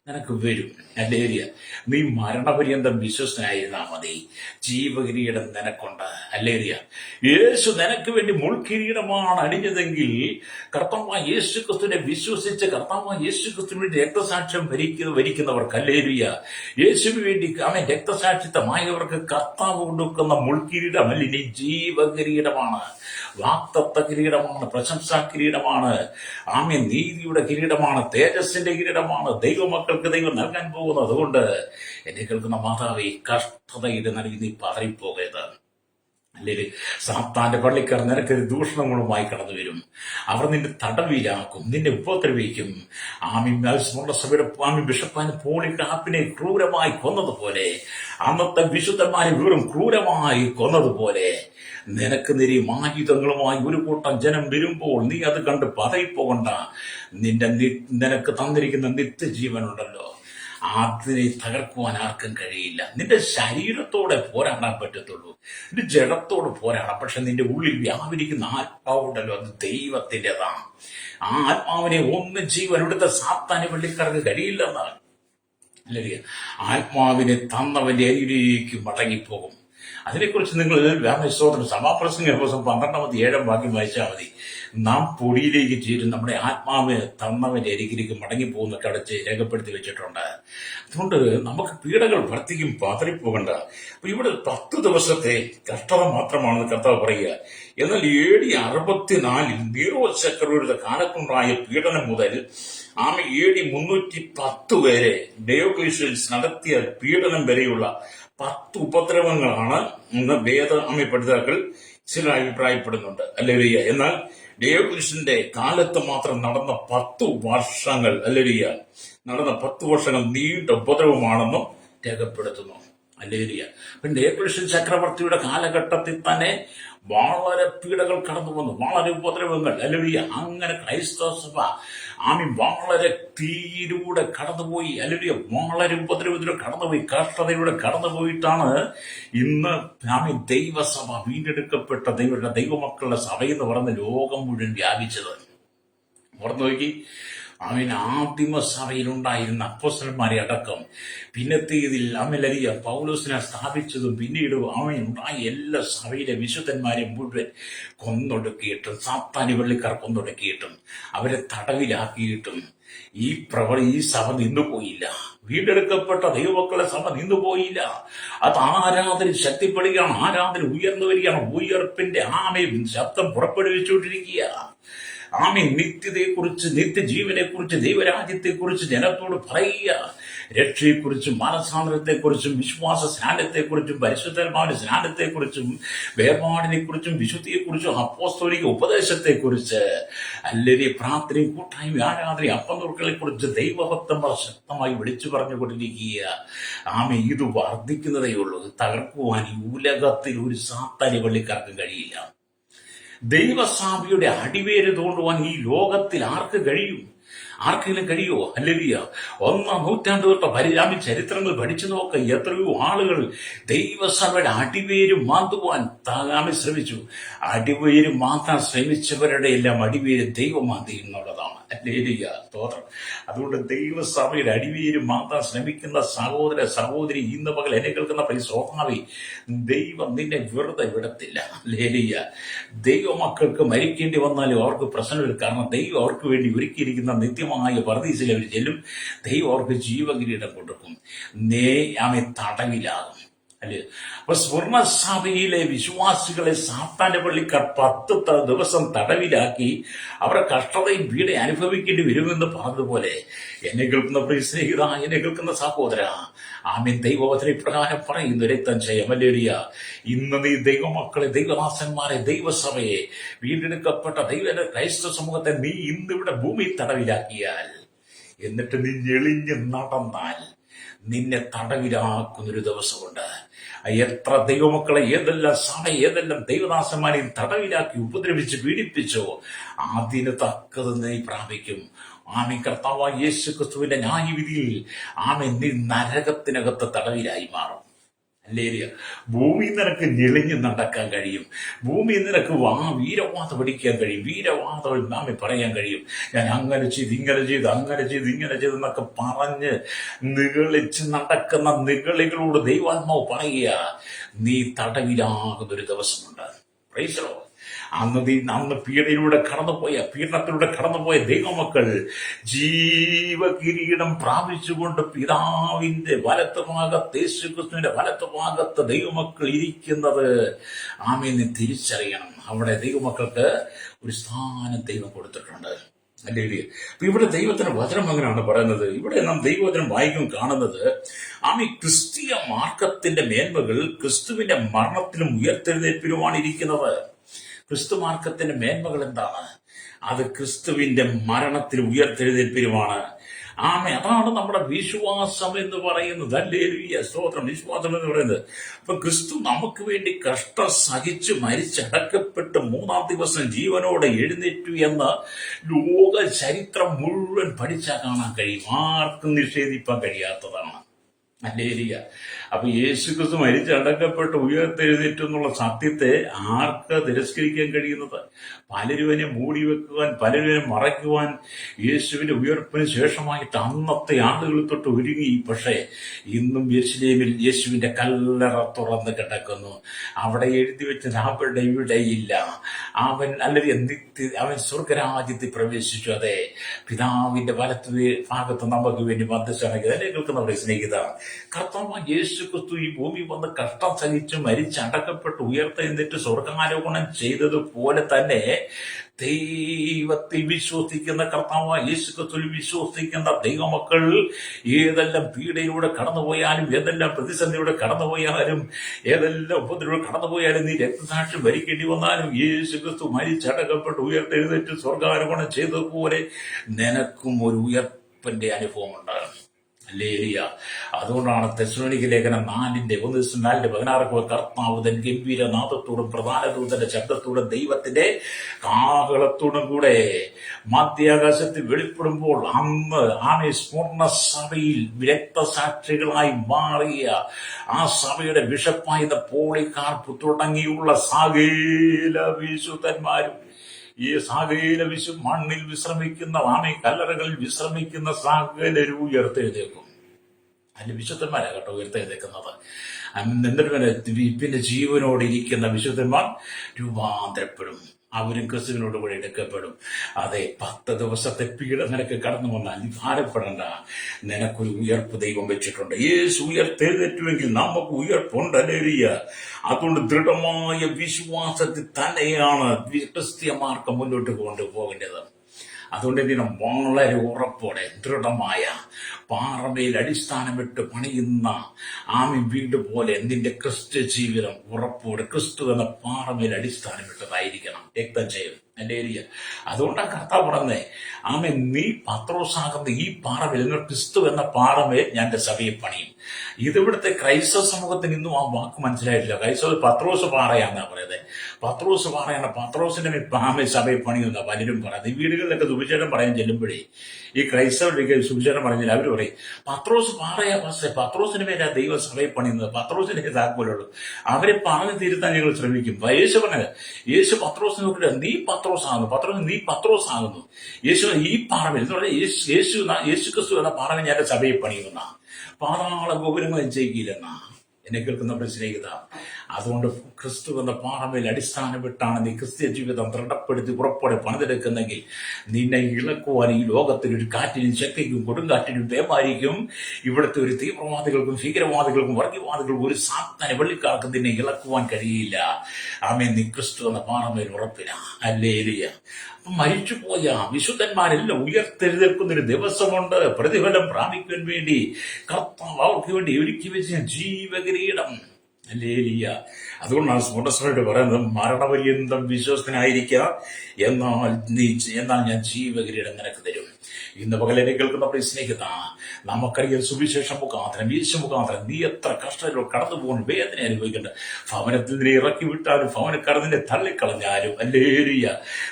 നിനക്ക് വരും. ഹല്ലേലൂയ. നീ മരണപര്യന്തം വിശ്വസ്തനായിരുന്നാ മതി, ജീവകിരീടം നിനക്കുണ്ട്. ഹല്ലേലൂയ. യേശു നിനക്ക് വേണ്ടി മുൾക്കിരീടമാണ് അണിഞ്ഞതെങ്കിൽ കർത്താവായ യേശുക്രിസ്തുവിനെ വിശ്വസിച്ച് കർത്താവായ യേശുക്രിസ്തുവിന് വേണ്ടി രക്തസാക്ഷ്യം വരിക്കുന്നവർക്ക്, ഹല്ലേലൂയ, യേശുവിന് വേണ്ടി രക്തസാക്ഷിത്വമായവർക്ക് കർത്താവ് കൊടുക്കുന്ന മുൾക്കിരീടം അല്ല, ഇനി ജീവകിരീടമാണ്, വാഗ്ദത്ത കിരീടമാണ്, പ്രശംസാ കിരീടമാണ്, നീതിയുടെ കിരീടമാണ്, തേജസ്സിന്റെ കിരീടമാണ് ദൈവമക്കൾക്ക് ദൈവം നൽകാൻ പോകുന്നത്. അതുകൊണ്ട് എന്നെ കേൾക്കുന്ന മാതാവേ, കഷ്ടതയുടെ നടുവിൽ നീ പതറിപ്പോകരുത്. അല്ലെങ്കിൽ സാത്താന്റെ പള്ളിക്കാർ നിനക്കൊരു ദൂഷണങ്ങളുമായി കടന്നു വരും. അവർ നിന്റെ തടവിലാക്കും, നിന്നെ ഉപദ്രവിക്കും. സ്മരണസഭയുടെ ബിഷപ്പാന് പോളിഗ്രാഫിനെ ക്രൂരമായി കൊന്നതുപോലെ, അന്നത്തെ വിശുദ്ധന്മാരെ വെറും ക്രൂരമായി കൊന്നതുപോലെ നിനക്ക് നേരെ ആയുധങ്ങളുമായി ഒരു കൂട്ടം ജനം വരുമ്പോൾ നീ അത് കണ്ട് പതയിപ്പോകണ്ട. നിനക്ക് തന്നിരിക്കുന്ന നിത്യജീവനുണ്ടല്ലോ, അതിനെ തകർക്കുവാൻ ആർക്കും കഴിയില്ല. നിന്റെ ശരീരത്തോടെ പോരാടാൻ പറ്റത്തുള്ളൂ, നിന്റെ ജഡത്തോട് പോരാടാം. പക്ഷെ നിന്റെ ഉള്ളിൽ വ്യാപരിക്കുന്ന ആത്മാവുണ്ടല്ലോ, അത് ദൈവത്തിൻ്റെതാണ്. ആ ആത്മാവിനെ ഒന്നും ജീവൻ ഇവിടുത്തെ സാത്താന് വെള്ളിക്കാർക്ക് കഴിയില്ലെന്നാണ്. അല്ലെങ്കിൽ ആത്മാവിനെ തന്നവന്റെ അരികിലേക്ക് മടങ്ങിപ്പോകും. അതിനെക്കുറിച്ച് നിങ്ങൾ വ്യാമസ്തോത്രം സഭാപ്രസംഗ 12-7 വാക്യം വായിച്ചാൽ മതി. നാം പൊടിയിലേക്ക് ചേരും, നമ്മുടെ ആത്മാവ് തന്നവന്റെ അരികിലേക്ക് മടങ്ങിപ്പോകുന്നൊക്കെ അവിടെ രേഖപ്പെടുത്തി വെച്ചിട്ടുണ്ട്. അതുകൊണ്ട് നമുക്ക് പീഡകൾ വർദ്ധിക്കും, പതറിപ്പോകണ്ട. അപ്പൊ ഇവിടെ 10 ദിവസത്തെ കഷ്ടത മാത്രമാണെന്ന് കർത്താവ് പറയുക. എന്നാൽ AD 64 നീറോ ചക്രവർത്തിയുടെ കാലത്തുണ്ടായ പീഡനം മുതൽ AD 310 വരെ ഡയോക്ലീഷ്യൻസ് നടത്തിയ പീഡനം വരെയുള്ള 10 ഉപദ്രവങ്ങളാണ് ഇന്ന് പഠിതാക്കൾ ചില അഭിപ്രായപ്പെടുന്നുണ്ട്. അല്ലേലൂയ. എന്നാൽ ഡയോക്ലീഷ്യന്റെ കാലത്ത് മാത്രം നടന്ന 10 വർഷങ്ങൾ നടന്ന 10 വർഷങ്ങൾ നീണ്ട ഉപദ്രവമാണെന്നും രേഖപ്പെടുത്തുന്നു. അല്ലേലൂയ. പിന്നെ ഡയോക്ലീഷ്യൻ ചക്രവർത്തിയുടെ കാലഘട്ടത്തിൽ തന്നെ വളരെ പീഡകൾ കടന്നു വന്നു, വളരെ ഉപദ്രവങ്ങൾ. അല്ലേലൂയ. അങ്ങനെ ക്രൈസ്തവ സഭ വളരെ തീയിലൂടെ കടന്നുപോയി. അല്ലേലൂയ. വളരെ ഉപദ്രവത്തിലൂടെ കടന്നുപോയി, കഷ്ടതയിലൂടെ കടന്നുപോയിട്ടാണ് ഇന്ന് ദൈവസഭ, വീണ്ടെടുക്കപ്പെട്ട ദൈവമക്കളുടെ സഭയെന്ന് പറഞ്ഞ് ലോകം മുഴുവൻ വ്യാപിച്ചത്. ഓർന്നു നോക്കി, ആദിമ സഭയിലുണ്ടായിരുന്ന അപ്പോസ്തലന്മാരെ അടക്കം പിന്നത്തേതിൽ പൗലോസിനെ സ്ഥാപിച്ചതും പിന്നീട് ഉണ്ടായ എല്ലാ സഭയിലെ വിശുദ്ധന്മാരെ മുഴുവൻ കൊന്നൊടുക്കിയിട്ടും, സാത്താനി വെള്ളിക്കാർ കൊന്നൊടുക്കിയിട്ടും, അവരെ തടവിലാക്കിയിട്ടും ഈ സഭ നിന്നുപോയില്ല. വീണ്ടെടുക്കപ്പെട്ട ദൈവമക്കളുടെ സഭ നിന്നുപോയില്ല. അത് ആരാധന ശക്തിപ്പെടുകയാണ്, ആരാധന ഉയർന്നു വരികയാണ്, ഉയർപ്പിന്റെ ശബ്ദം പുറപ്പെടുവിച്ചുകൊണ്ടിരിക്കുക. നിത്യതയെക്കുറിച്ച്, നിത്യജീവനെക്കുറിച്ച്, ദൈവരാജ്യത്തെക്കുറിച്ച് ജനത്തോട് പറയുക. രക്ഷയെക്കുറിച്ചും മാനസാന്തരത്തെക്കുറിച്ചും വിശ്വാസ സ്നാനത്തെക്കുറിച്ചും പരിശുദ്ധന്മാരുടെ സ്നാനത്തെക്കുറിച്ചും വേർപാടിനെക്കുറിച്ചും വിശുദ്ധിയെക്കുറിച്ചും അപ്പോസ്തലിക ഉപദേശത്തെക്കുറിച്ച്, അല്ലെങ്കിൽ പ്രാർത്ഥനയും കൂട്ടായ്മ ആരാധനയും അപ്പം നുറുക്കളെക്കുറിച്ച് ദൈവഭക്തന്മാർ ശക്തമായി വിളിച്ചു പറഞ്ഞുകൊണ്ടിരിക്കുക. ഇത് വർദ്ധിക്കുന്നതേ ഉള്ളൂ. തകർക്കുവാൻ ഈ ഉലകത്തിൽ ഒരു സാത്താനി വെള്ളിക്കാർക്കും കഴിയില്ല. ദൈവസഭയുടെ അടിവേര് തോണ്ടുവാൻ ഈ ലോകത്തിൽ ആർക്ക് കഴിയും? ആർക്കെങ്കിലും കഴിയുമോ? അല്ലേലൂയ. 1-ാം നൂറ്റാണ്ട് തൊട്ട് ചരിത്രങ്ങൾ പഠിച്ചു നോക്ക, എത്രയോ ആളുകൾ ദൈവസഭയുടെ അടിവേര് മാന്തുവാൻ ശ്രമിച്ചു. അടിവേര് മാന്താൻ ശ്രമിച്ചവരുടെ എല്ലാം അടിവേര് ദൈവം മാന്തി എന്നുള്ളതാണ്. അല്ലേലൂയ. സ്തോത്രം. അതുകൊണ്ട് ദൈവസഭയുടെ അടിവേര് മാന്താൻ ശ്രമിക്കുന്ന സഹോദര സഹോദരി, ഇന്ന് പകൽ എന്നെ കേൾക്കുന്ന പരിശോധനാവി, ദൈവം നിന്നെ വെറുതെ വിടത്തില്ല. അല്ലേലൂയ. ദൈവമക്കൾക്ക് മരിക്കേണ്ടി വന്നാലും അവർക്ക് പ്രശ്നമില്ല. കാരണം ദൈവം അവർക്ക് വേണ്ടി ഒരുക്കിയിരിക്കുന്ന നിത്യമായ പർദീസിൽ അവർ ചെല്ലും. ദൈവം അവർക്ക് ജീവകിരീടം കൊടുക്കും. തടവിലാകും. അല്ലേ? അപ്പൊ സ്വർണസഭയിലെ വിശ്വാസികളെ സാത്താന്റെ പള്ളിക്കാർ 10 ദിവസം തടവിലാക്കി അവരെ കഷ്ടതയും പീഡ അനുഭവിക്കേണ്ടി വരുമെന്ന് പറഞ്ഞതുപോലെ എന്നെ കേൾക്കുന്ന പ്രിയ സ്നേഹിത, എന്നെ കേൾക്കുന്ന സഹോദര, ദൈവവചന ഇപ്രകാരം പറയുന്നു, രക്തം ചെയ്യാമല്ലേരിയ. ഇന്ന് നീ ദൈവമക്കളെ, ദൈവദാസന്മാരെ, ദൈവസഭയെ, വീണ്ടെടുക്കപ്പെട്ട ക്രൈസ്തവ സമൂഹത്തെ നീ ഇന്നിവിടെ ഭൂമി തടവിലാക്കിയാൽ, എന്നിട്ട് നീ ഞെളിഞ്ഞ് നടന്നാൽ നിന്നെ തടവിലാക്കുന്നൊരു ദിവസമുണ്ട്. എത്ര ദൈവമക്കളെ, ഏതെല്ലാം സഭ, ഏതെല്ലാം ദൈവദാസന്മാരെയും തടവിലാക്കി ഉപദ്രവിച്ച് പീഡിപ്പിച്ചോ, അതിന് തക്കത് നീ പ്രാപിക്കും. കർത്താവായ യേശു ക്രിസ്തുവിന്റെ ന്യായവിധിയിൽ നീ നരകത്തിനകത്ത് തടവിലായി മാറും. അല്ലേരിയ. ഭൂമി നിനക്ക് ഞെളിഞ്ഞ് നടക്കാൻ കഴിയും. ഭൂമി നിനക്ക് വീരവാദം പഠിക്കാൻ കഴിയും. വീരവാദം പറയാൻ കഴിയും. ഞാൻ അങ്ങനെ ചെയ്ത്, ഇങ്ങനെ ചെയ്ത്, അങ്ങനെ ചെയ്ത്, ഇങ്ങനെ ചെയ്തെന്നൊക്കെ പറഞ്ഞ് നിഗളിച്ച് നടക്കുന്ന നിഗളികളോട് ദൈവാത്മാവ് പറയുക, നീ തടവിലാകുന്നൊരു ദിവസമുണ്ട്. Praise the lord. അന്ന് പീഡനത്തിലൂടെ കടന്നുപോയ ദൈവമക്കൾ ജീവകിരീടം പ്രാപിച്ചുകൊണ്ട് പിതാവിന്റെ വലത്തുഭാഗത്ത്, യേശുക്രിസ്തുവിന്റെ വലത്തുഭാഗത്ത് ദൈവമക്കൾ ഇരിക്കുന്നത് നീ തിരിച്ചറിയണം. അവിടെ ദൈവമക്കൾക്ക് ഒരു സ്ഥാനം ദൈവം കൊടുത്തിട്ടുണ്ട്. അല്ലെങ്കിൽ അപ്പൊ ഇവിടെ ദൈവത്തിന്റെ വചനം അങ്ങനെയാണ് പറയുന്നത്. ഇവിടെ നാം ദൈവവചനം വായിക്കും കാണുന്നത് ഈ ക്രിസ്തീയ മാർഗത്തിന്റെ മേന്മകൾ ക്രിസ്തുവിന്റെ മരണത്തിലും ഉയർത്തെഴുന്നേൽപ്പിലുമാണ് ഇരിക്കുന്നത്. ക്രിസ്തു മാർഗത്തിന്റെ മേന്മകൾ എന്താണ്? അത് ക്രിസ്തുവിന്റെ മരണത്തിലും ഉയർത്തെഴുന്നേൽപ്പിലുമാണ്. അതാണ് നമ്മുടെ വിശ്വാസം എന്ന് പറയുന്നത്. ഹല്ലേലൂയ, സ്തോത്രം. വിശ്വാസം എന്ന് പറയുന്നത് അപ്പൊ ക്രിസ്തു നമുക്ക് വേണ്ടി കഷ്ടം സഹിച്ച് മരിച്ചടക്കപ്പെട്ട് 3-ാം ദിവസം ജീവനോടെ എഴുന്നേറ്റു എന്ന് ലോക ചരിത്രം മുഴുവൻ പഠിച്ചാൽ കാണാൻ കഴിയും. ആർക്കും നിഷേധിക്കാൻ കഴിയാത്തതാണ്. ഹല്ലേലൂയ. അപ്പൊ യേശു ക്രിസ്തു മരിച്ചടക്കപ്പെട്ട് ഉയർത്തെഴുന്നേറ്റു എന്നുള്ള സത്യത്തെ ആർക്ക് തിരസ്കരിക്കാൻ കഴിയുന്നത്? പലരുവനെ മൂടി വെക്കുവാൻ, പലരുവനെ മറയ്ക്കുവാൻ യേശുവിന്റെ ഉയർപ്പിന് ശേഷമായിട്ട് അന്നത്തെ ആളുകൾ തൊട്ട് ഒരുങ്ങി. പക്ഷേ ഇന്നും യെരുശലേമിൽ യേശുവിന്റെ കല്ലറ തുറന്ന് കിടക്കുന്നു. അവിടെ എഴുതി വെച്ചത് അവിടെ ഇവിടെയില്ല. അവൻ സ്വർഗരാജ്യത്തിൽ പ്രവേശിച്ചു. അതെ, പിതാവിന്റെ വലത്ത് ഭാഗത്ത് നമുക്ക് വേണ്ടി മധ്യസ്ഥനാക്കി. അതിനെ കേൾക്കുന്നവരെ സ്നേഹിത, കർത്താവ് യേശു ക്രിസ്തു ഈ ഭൂമി വന്ന് കഷ്ടം സഹിച്ച് മരിച്ചടക്കപ്പെട്ട് ഉയർത്തെഴുന്നേറ്റ് സ്വർഗാരോപണം ചെയ്തതുപോലെ തന്നെ ദൈവത്തിൽ വിശ്വസിക്കുന്ന കർത്താവ് യേശു ക്രിസ്തുവിൽ വിശ്വസിക്കുന്ന ദൈവമക്കൾ ഏതെല്ലാം പീഡയിലൂടെ കടന്നുപോയാലും, ഏതെല്ലാം പ്രതിസന്ധിയിലൂടെ കടന്നുപോയാലും, ഏതെല്ലാം ഉപദ്രവം കടന്നുപോയാലും, നീ രക്തസാക്ഷ്യം വരിക്കേണ്ടി വന്നാലും, യേശു ക്രിസ്തു മരിച്ചടക്കപ്പെട്ട് ഉയർത്തെഴുന്നേറ്റ് സ്വർഗാരോപണം ചെയ്തതുപോലെ നിനക്കും ഒരു ഉയർപ്പിന്റെ അനുഭവം ഉണ്ടാകും. ഹല്ലേലൂയ. അതുകൊണ്ടാണ് തെസ്സലോനിക്ക ലേഖനം 4:1-4 കർത്താവ് തൻ ഗംഭീരനാദത്തോടും പ്രധാന ദൂതന്റെ ശബ്ദത്തോടും ദൈവത്തിന്റെ കാഹളത്തോടും കൂടെ മധ്യാകാശത്തിൽ വെളിപ്പെടുമ്പോൾ അന്ന് പൂർണ്ണ സഭയിൽ രക്തസാക്ഷികളായി മാറിയ ആ സഭയുടെ ബിഷപ്പായ പോളികാർപ്പ് തുടങ്ങിയുള്ള സകല വിശുദ്ധന്മാരും, ഈ സകല മണ്ണിൽ വിശ്രമിക്കുന്ന കല്ലറകളിൽ വിശ്രമിക്കുന്ന സകലരും ഉയർത്തെഴുന്നേക്കും. അതിന്റെ വിശുദ്ധന്മാരാ കേട്ടോ ഉയർത്തെഴുന്നേക്കുന്നത്. എന്നിട്ട് പിന്നെ ജീവനോട് ഇരിക്കുന്ന വിശുദ്ധന്മാർ രൂപാന്തരപ്പെടും. അവരും ക്രിസ്തുവിനോട് കൂടെ എടുക്കപ്പെടും. അതെ, 10 ദിവസത്തെ പീഡ നിനക്ക് കടന്നു വന്നാൽ നീ ഭാരപ്പെടണ്ട. നിനക്കൊരു ഉയർപ്പ് ദൈവം വെച്ചിട്ടുണ്ട്. യേശു ഉയർത്തെഴുന്നേറ്റുവെങ്കിൽ നമുക്ക് ഉയർപ്പുണ്ട്. ഹല്ലേലൂയ. അതുകൊണ്ട് ദൃഢമായ വിശ്വാസത്തിൽ തന്നെയാണ് ക്രിസ്തീയ മാർഗം മുന്നോട്ട് കൊണ്ടുപോകേണ്ടത്. അതുകൊണ്ട് ഇതിനും വളരെ ഉറപ്പോടെ ദൃഢമായ പാറമേൽ അടിസ്ഥാനമിട്ട് പണിയുന്ന വീട് പോലെ നിന്റെ ക്രിസ്തു ജീവിതം ഉറപ്പോടെ ക്രിസ്തു എന്ന പാറമേൽ അടിസ്ഥാനമിട്ടതായിരിക്കണം. രക്തം ചെയ്യും. ഹല്ലേലൂയ. അതുകൊണ്ടാണ് കർത്താവ് പറഞ്ഞത്, നീ പത്രോസാകുന്ന ഈ പാറമേൽ, ക്രിസ്തു എന്ന പാറമേൽ ഞാൻ എന്റെ സഭയെ പണിയും. ഇതിവിടുത്തെ ക്രൈസ്തവ സമൂഹത്തിന് ഇന്നും ആ വാക്ക് മനസ്സിലായിട്ടില്ല. ക്രൈസ്തവ പത്രോസ് പാറയാണെന്നാ പറയുന്നത്. പത്രോസ് പാറയാണ്, പത്രോസിന്റെ മേൽ സഭയെ പണിയുന്ന പലരും പറയുന്നത്. ഈ വീടുകളിലൊക്കെ സുവിശേഷം പറയാൻ ചെല്ലുമ്പോഴേ ഈ ക്രൈസ്തവരുടെ സുവിശേഷം പറഞ്ഞാൽ അവർ പറയും, പത്രോസ് പാറയാ പക്ഷേ പത്രോസിന് മേലാ ദൈവ സഭയെ പണിയുന്നത്, പത്രോസിന്റെ താക്കോലുള്ളൂ. അവരെ പറഞ്ഞു തിരുത്താൻ ഞങ്ങൾ ശ്രമിക്കും. യേശു പറഞ്ഞത്, യേശു പത്രോസിനെ നോക്കിയിട്ട് നീ പത്രോസ് ആകുന്നു. യേശു ഈ പാറമേൽ എന്ന് പറഞ്ഞാൽ യേശു ക്രിസ്തു എന്ന പാറമേൽ ഞാൻ സഭയെ പണിയുന്ന പാതാള ഗോപുരങ്ങൾ ചെയ്യില്ലെന്ന എന്നെ കേൾക്കുന്നവരുടെ സ്നേഹിത. അതുകൊണ്ട് ക്രിസ്തു എന്ന പാറമേൽ അടിസ്ഥാനപ്പെട്ടാണ് നീ ക്രിസ്ത്യ ജീവിതം ദൃഢപ്പെടുത്തി ഉറപ്പോടെ പണിതെടുക്കുന്നെങ്കിൽ നിന്നെ ഇളക്കുവാൻ ഈ ലോകത്തിൽ ഒരു കാറ്റിനും ശക്തിക്കും കൊടുങ്കാറ്റിനും പേമാരിക്കും ഇവിടുത്തെ ഒരു തീവ്രവാദികൾക്കും ഭീകരവാദികൾക്കും വർഗീയവാദികൾക്കും ഒരു സാത്താനെ വെള്ളിക്കാർക്കും നിന്നെ ഇളക്കുവാൻ കഴിയില്ല. നീ ക്രിസ്തു എന്ന പാറമേൽ ഉറപ്പില്ല. ഹല്ലേലൂയ. മരിച്ചുപോയ വിശുദ്ധന്മാരെല്ലാം ഉയർത്തെഴുന്നേൽക്കുന്നൊരു ദിവസമുണ്ട്. പ്രതിഫലം പ്രാപിക്കാൻ വേണ്ടി കർത്താവ് അവർക്ക് വേണ്ടി ഒരുക്കി വെച്ച ജീവകിരീടം. ഹല്ലേലൂയ. അതുകൊണ്ടാണ് സ്ഫോടസ്വരോട് പറയുന്നത്, മരണപര്യന്തം വിശ്വസ്തനായിരിക്കുക, എന്നാൽ ഞാൻ ജീവകിരീടം നിനക്ക് തരും. ഇന്ന് പകലെന്നെ കേൾക്കുന്ന സ്നേഹിത, നമുക്കറിയാം സുവിശേഷം മുഖാന്തരം യേശു മുഖാന്തരം നീ എത്ര കഷ്ടത്തിലൂടെ കടന്നു പോകുന്നു, വേദന അനുഭവിക്കേണ്ട. ഭവനത്തിൽ നിന്നെ ഇറക്കി വിട്ടാലും ഭവനക്കാർ നിന്നെ തള്ളിക്കളഞ്ഞാലും, ഹല്ലേലൂയ,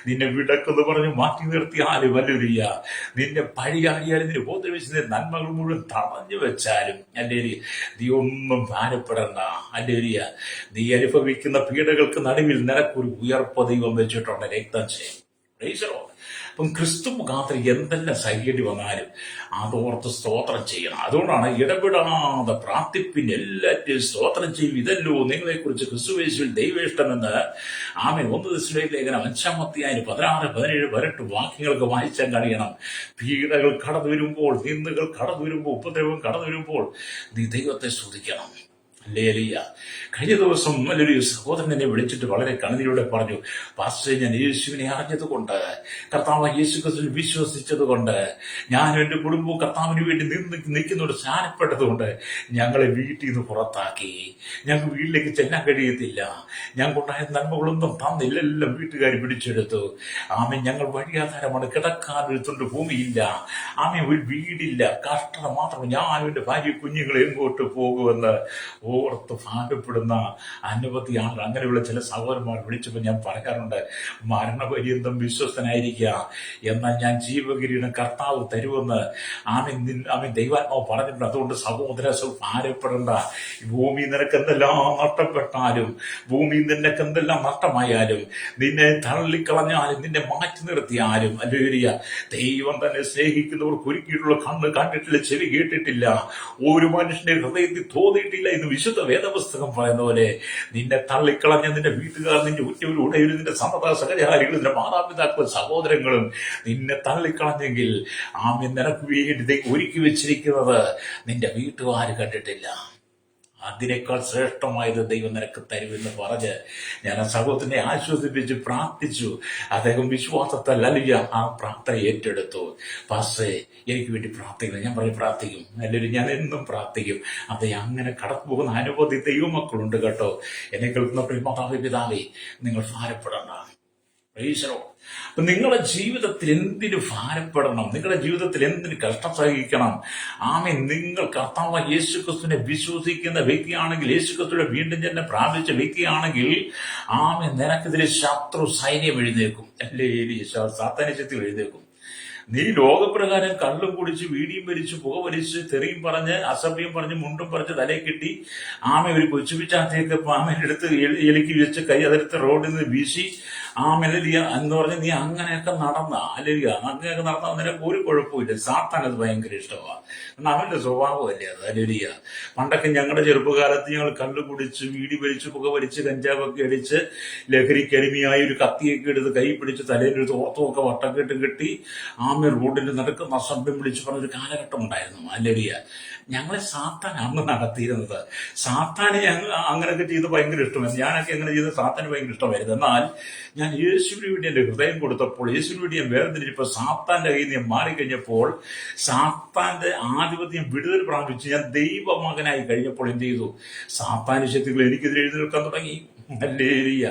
നിന്നെ വിടക്കെന്ന് പറഞ്ഞ് മാറ്റി നിർത്തിയാലും, ഹല്ലേലൂയ, നിന്നെ പഴിയാടിയാലും നിന്നെ ഉപദ്രവിച്ച് നന്മകൾ മുഴുവൻ തടഞ്ഞു വെച്ചാലും, ഹല്ലേലൂയ, നീ ഒന്നും ഭാരപ്പെടണ്ട. ഹല്ലേലൂയ. നീ അനുഭവിക്കുന്ന പീഡകൾക്ക് നടുവിൽ നിനക്കൊരു ഉയർപ്പ് ദൈവം വെച്ചിട്ടുണ്ട്. രക്തം ചെയ്യും. അപ്പം ക്രിസ്തു മുഖാന്തരം എന്തെല്ലാം സഹിക്കേണ്ടി വന്നാലും അതോർത്ത് സ്തോത്രം ചെയ്യണം. അതുകൊണ്ടാണ് ഇടപെടാതെ പ്രാർത്ഥിപ്പിൻ, എല്ലാറ്റിനും സ്തോത്രം ചെയ്യും, ഇതല്ലോ നിങ്ങളെക്കുറിച്ച് ക്രിസ്തുയേശുവിൽ ദൈവേഷ്ടമെന്ന് 1 തെസ്സലോനിക്ക ലേഖനം 5:16-17 വാക്യങ്ങൾക്ക് വായിച്ചാൽ കഴിയണം. പീഡകൾ കടന്നു വരുമ്പോൾ, നിന്ദകൾ കടന്നു വരുമ്പോൾ, ഉപദ്രവം കടന്നു വരുമ്പോൾ നീ ദൈവത്തെ സ്തുതിക്കണം. ഹല്ലേലൂയ. കഴിഞ്ഞ ദിവസം നല്ലൊരു സഹോദരൻ എന്നെ വിളിച്ചിട്ട് വളരെ കണ്ണീരോടെ പറഞ്ഞു, പാസ്റ്ററെ, ഞാൻ യേശുവിനെ അറിഞ്ഞതുകൊണ്ട്, കർത്താവ് യേശുക്രിസ്തുവിൽ വിശ്വസിച്ചതുകൊണ്ട്, ഞാനും എൻ്റെ കുടുംബവും കർത്താവിന് വേണ്ടി നിൽക്കുന്നോട് സ്നാനപ്പെട്ടതുകൊണ്ട് ഞങ്ങളെ വീട്ടിൽ നിന്ന് പുറത്താക്കി. ഞങ്ങൾക്ക് വീട്ടിലേക്ക് ചെല്ലാൻ കഴിയത്തില്ല. ഞങ്ങൾക്കുണ്ടായ നന്മകളൊന്നും തന്നില്ല, എല്ലാം വീട്ടുകാർ പിടിച്ചെടുത്തു. ഞങ്ങൾ വഴിയാധാരമാണ്, കിടക്കാൻ ഒരു തുണ്ട് ഭൂമിയില്ല. ഒരു വീടില്ല, കഷ്ടത മാത്രം. ഞാനും എൻ്റെ ഭാര്യ കുഞ്ഞുങ്ങൾ എങ്ങോട്ട് പോകുമെന്ന് ഓർത്ത് ഭാഗപ്പെടുന്ന അനവധി ആളുകൾ, അങ്ങനെയുള്ള ചില സഹോദരന്മാർ വിളിച്ചപ്പോൾ ഞാൻ പറയാറുണ്ട്, മരണപര്യന്തം വിശ്വസ്തനായിരിക്കുക, എന്നാൽ ഞാൻ ജീവകിരീടം കർത്താവ് തരുമെന്ന് ദൈവാത്മാവ് പറഞ്ഞിട്ടുണ്ട്. അതുകൊണ്ട് സഹോദര ഭാരപ്പെടേണ്ട. ഭൂമി നിനക്ക് എന്തെല്ലാം നഷ്ടപ്പെട്ടാലും, ഭൂമി നിനക്ക് എന്തെല്ലാം നഷ്ടമായാലും, നിന്നെ തള്ളിക്കളഞ്ഞാലും, നിന്നെ മാറ്റി നിർത്തിയാലും, ഹല്ലേലൂയ, ദൈവം തന്നെ സ്നേഹിക്കുന്നവർക്ക് ഒരുക്കിയിട്ടുള്ള കണ്ണ് കണ്ടിട്ടില്ല, ചെവി കേട്ടിട്ടില്ല, ഒരു മനുഷ്യന്റെ ഹൃദയത്തിൽ തോന്നിയിട്ടില്ല എന്ന് വിശുദ്ധ വേദപുസ്തകം പറയുന്ന പോലെ, നിന്നെ തള്ളിക്കളഞ്ഞ നിന്റെ വീട്ടുകാർ, നിന്റെ ഉറ്റവരും ഉടയവരും, നിന്റെ സന്നദ്ധ സഹചാരികളും, നിന്റെ മാതാപിതാക്കളും സഹോദരങ്ങളും നിന്നെ തള്ളിക്കളഞ്ഞെങ്കിൽ നിനക്ക് വേണ്ടി ഒരുക്കി വെച്ചിരിക്കുന്നത് നിന്റെ വീട്ടുകാര് കണ്ടിട്ടില്ല. അതിനേക്കാൾ ശ്രേഷ്ഠമായത് ദൈവം നിനക്ക് തരുമെന്ന് പറഞ്ഞ് ഞാൻ ആ സഹോദരനെ ആശ്വസിപ്പിച്ച് പ്രാർത്ഥിച്ചു. അദ്ദേഹം വിശ്വാസത്താൽ അല്ലിയ ആ പ്രാർത്ഥന ഏറ്റെടുത്തു. പാസ്റ്ററെ, എനിക്ക് വേണ്ടി പ്രാർത്ഥിക്കണം. ഞാൻ പറയും, പ്രാർത്ഥിക്കും. അല്ലെങ്കിൽ ഞാൻ എന്നും പ്രാർത്ഥിക്കും. അങ്ങനെ കടന്നു പോകുന്ന അനവധി ദൈവമക്കളുണ്ട് കേട്ടോ. എന്നെ കേൾക്കുന്ന പ്രിയമാതാവേ, നിങ്ങൾ ഭാരപ്പെടണ്ട. അപ്പൊ നിങ്ങളുടെ ജീവിതത്തിൽ എന്തിനു ഭാരപ്പെടണം? നിങ്ങളുടെ ജീവിതത്തിൽ എന്തിനു കഷ്ടം സഹിക്കണം? നിങ്ങൾ കർത്താവ് യേശുക്രിസ്തുവിനെ വിശ്വസിക്കുന്ന വ്യക്തിയാണെങ്കിൽ, യേശുക്രിസ്തുവിനെ വീണ്ടും തന്നെ പ്രാപിച്ച വ്യക്തിയാണെങ്കിൽ, നിനക്കെതിരെ ശത്രു സൈന്യം എഴുന്നേൽക്കും. അല്ലേ, സാത്താന്യ ശക്തി എഴുന്നേൽക്കും. നീ ലോകപ്രകാരം കള്ളും കുടിച്ച്, വീടിയും വലിച്ച്, പുക വലിച്ച്, തെറിയും പറഞ്ഞ്, അസഭ്യം പറഞ്ഞ്, മുണ്ടും പറഞ്ഞ് തലയെ കെട്ടി, ഒരു കൊച്ചുപിച്ചാത്തേക്ക് എടുത്ത് എലിക്ക് വെച്ച് കൈ അതെടുത്ത് റോഡിൽ നിന്ന് വീശി, എന്ന് പറഞ്ഞ് നീ അങ്ങനെയൊക്കെ നടന്ന, അല്ലെങ്കിൽ അങ്ങനെയൊക്കെ നടന്ന നിനക്ക് ഒരു കുഴപ്പമില്ല. സാത്താൻ അത് ഭയങ്കര ഇഷ്ടമാണ്. കാരണം അവന്റെ സ്വഭാവമല്ലേ അത്. അല്ലേലിയ, പണ്ടൊക്കെ ഞങ്ങളുടെ ചെറുപ്പകാലത്ത് ഞങ്ങൾ കള്ളു കുടിച്ച്, വീടി വലിച്ച്, പുക വലിച്ച്, കഞ്ചാവൊക്കെ അടിച്ച്, ലഹരിക്കരിമിയായി ഒരു കത്തിയൊക്കെ എടുത്ത് കൈ പിടിച്ച് തലയിൽ തോർത്തുമൊക്കെ വട്ടക്കെട്ട് കെട്ടി റോഡിൽ നടക്കുന്ന അസഭ്യം വിളിച്ച് പറഞ്ഞൊരു കാലഘട്ടം ഉണ്ടായിരുന്നു. അല്ലേലിയ, ഞങ്ങളെ സാത്താൻ അന്ന് നടത്തിയിരുന്നത്. സാത്താനെ അങ്ങനെയൊക്കെ ചെയ്ത് ഭയങ്കര ഇഷ്ടമായിരുന്നു. ഞാനൊക്കെ എങ്ങനെ ചെയ്ത് സാത്താന് ഭയങ്കര ഇഷ്ടമായിരുന്നു. എന്നാൽ ഞാൻ യേശുവിന് വേണ്ടി എന്റെ ഹൃദയം കൊടുത്തപ്പോൾ, യേശുവിന് വേണ്ടി ഞാൻ വേർതിരിച്ചപ്പോൾ, സാത്താന്റെ കയ്യിൽ നിന്ന് മാറിക്കഴിഞ്ഞപ്പോൾ, സാത്താന്റെ ആധിപത്യം വിടുതൽ പ്രാപിച്ച് ഞാൻ ദൈവമകനായി കഴിഞ്ഞപ്പോൾ എന്ത് ചെയ്തു? സാത്താന്യ ശക്തികൾ എനിക്കെതിരെ എഴുന്നേൽക്കാൻ തുടങ്ങി. ഹല്ലേലൂയ.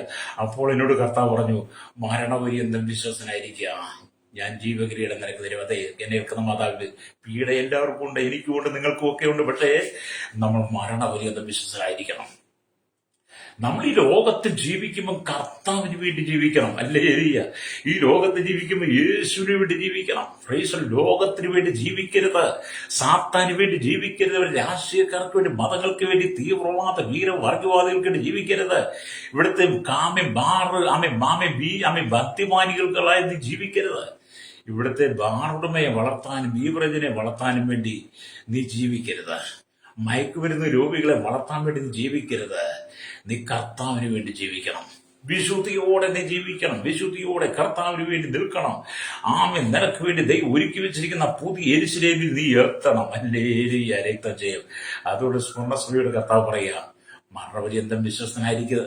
അപ്പോൾ എന്നോട് കർത്താവ് പറഞ്ഞു, മരണപര്യന്തം വിശ്വസനായിരിക്കുക, ഞാൻ ജീവകിരീടം നിനക്ക് തരും. അതെ, എന്നെ കേൾക്കുന്ന മാതാവിന് പീഡ എല്ലാവർക്കും ഉണ്ട്, എനിക്കും ഉണ്ട്, നിങ്ങൾക്കും ഒക്കെ ഉണ്ട്. പക്ഷേ നമ്മൾ മരണപര്യന്തം വിശ്വസനായിരിക്കണം. നമ്മൾ ഈ ലോകത്ത് ജീവിക്കുമ്പോൾ കർത്താവിന് വേണ്ടി ജീവിക്കണം. അല്ലേ, ഈ ലോകത്ത് ജീവിക്കുമ്പോൾ യേശുവിന് വേണ്ടി ജീവിക്കണം. ലോകത്തിന് വേണ്ടി ജീവിക്കരുത്, സാത്താന് വേണ്ടി ജീവിക്കരുത്, രാഷ്ട്രീയക്കാർക്ക് വേണ്ടി, മതങ്ങൾക്ക് വേണ്ടി, തീവ്രവാദ വീരവർഗവാദികൾക്ക് വേണ്ടി ജീവിക്കരുത്. ഇവിടുത്തെ ഭക്തിമാനികൾക്കായി നീ ജീവിക്കരുത്. ഇവിടുത്തെ ബാറുടമയെ വളർത്താനും ബീവറേജിനെ വളർത്താനും വേണ്ടി നീ ജീവിക്കരുത്. മയക്കുമരുന്ന് രോഗികളെ വളർത്താൻ വേണ്ടി നീ ജീവിക്കരുത്. നീ കർത്താവിന് വേണ്ടി ജീവിക്കണം. വിശുദ്ധിയോടെ നീ ജീവിക്കണം. വിശുദ്ധിയോടെ കർത്താവിന് വേണ്ടി നിൽക്കണം. നിനക്ക് വേണ്ടി ദൈവം ഒരുക്കി വെച്ചിരിക്കുന്ന പുതിയ യെരൂശലേമിൽ നീ എത്തണം. ഹല്ലേലൂയ, രക്തജയം. അതോട് സ്വർണ്ണസഭയുടെ കർത്താവ് പറയുക, മരണപര്യന്തം വിശ്വസ്തനായിരിക്കുക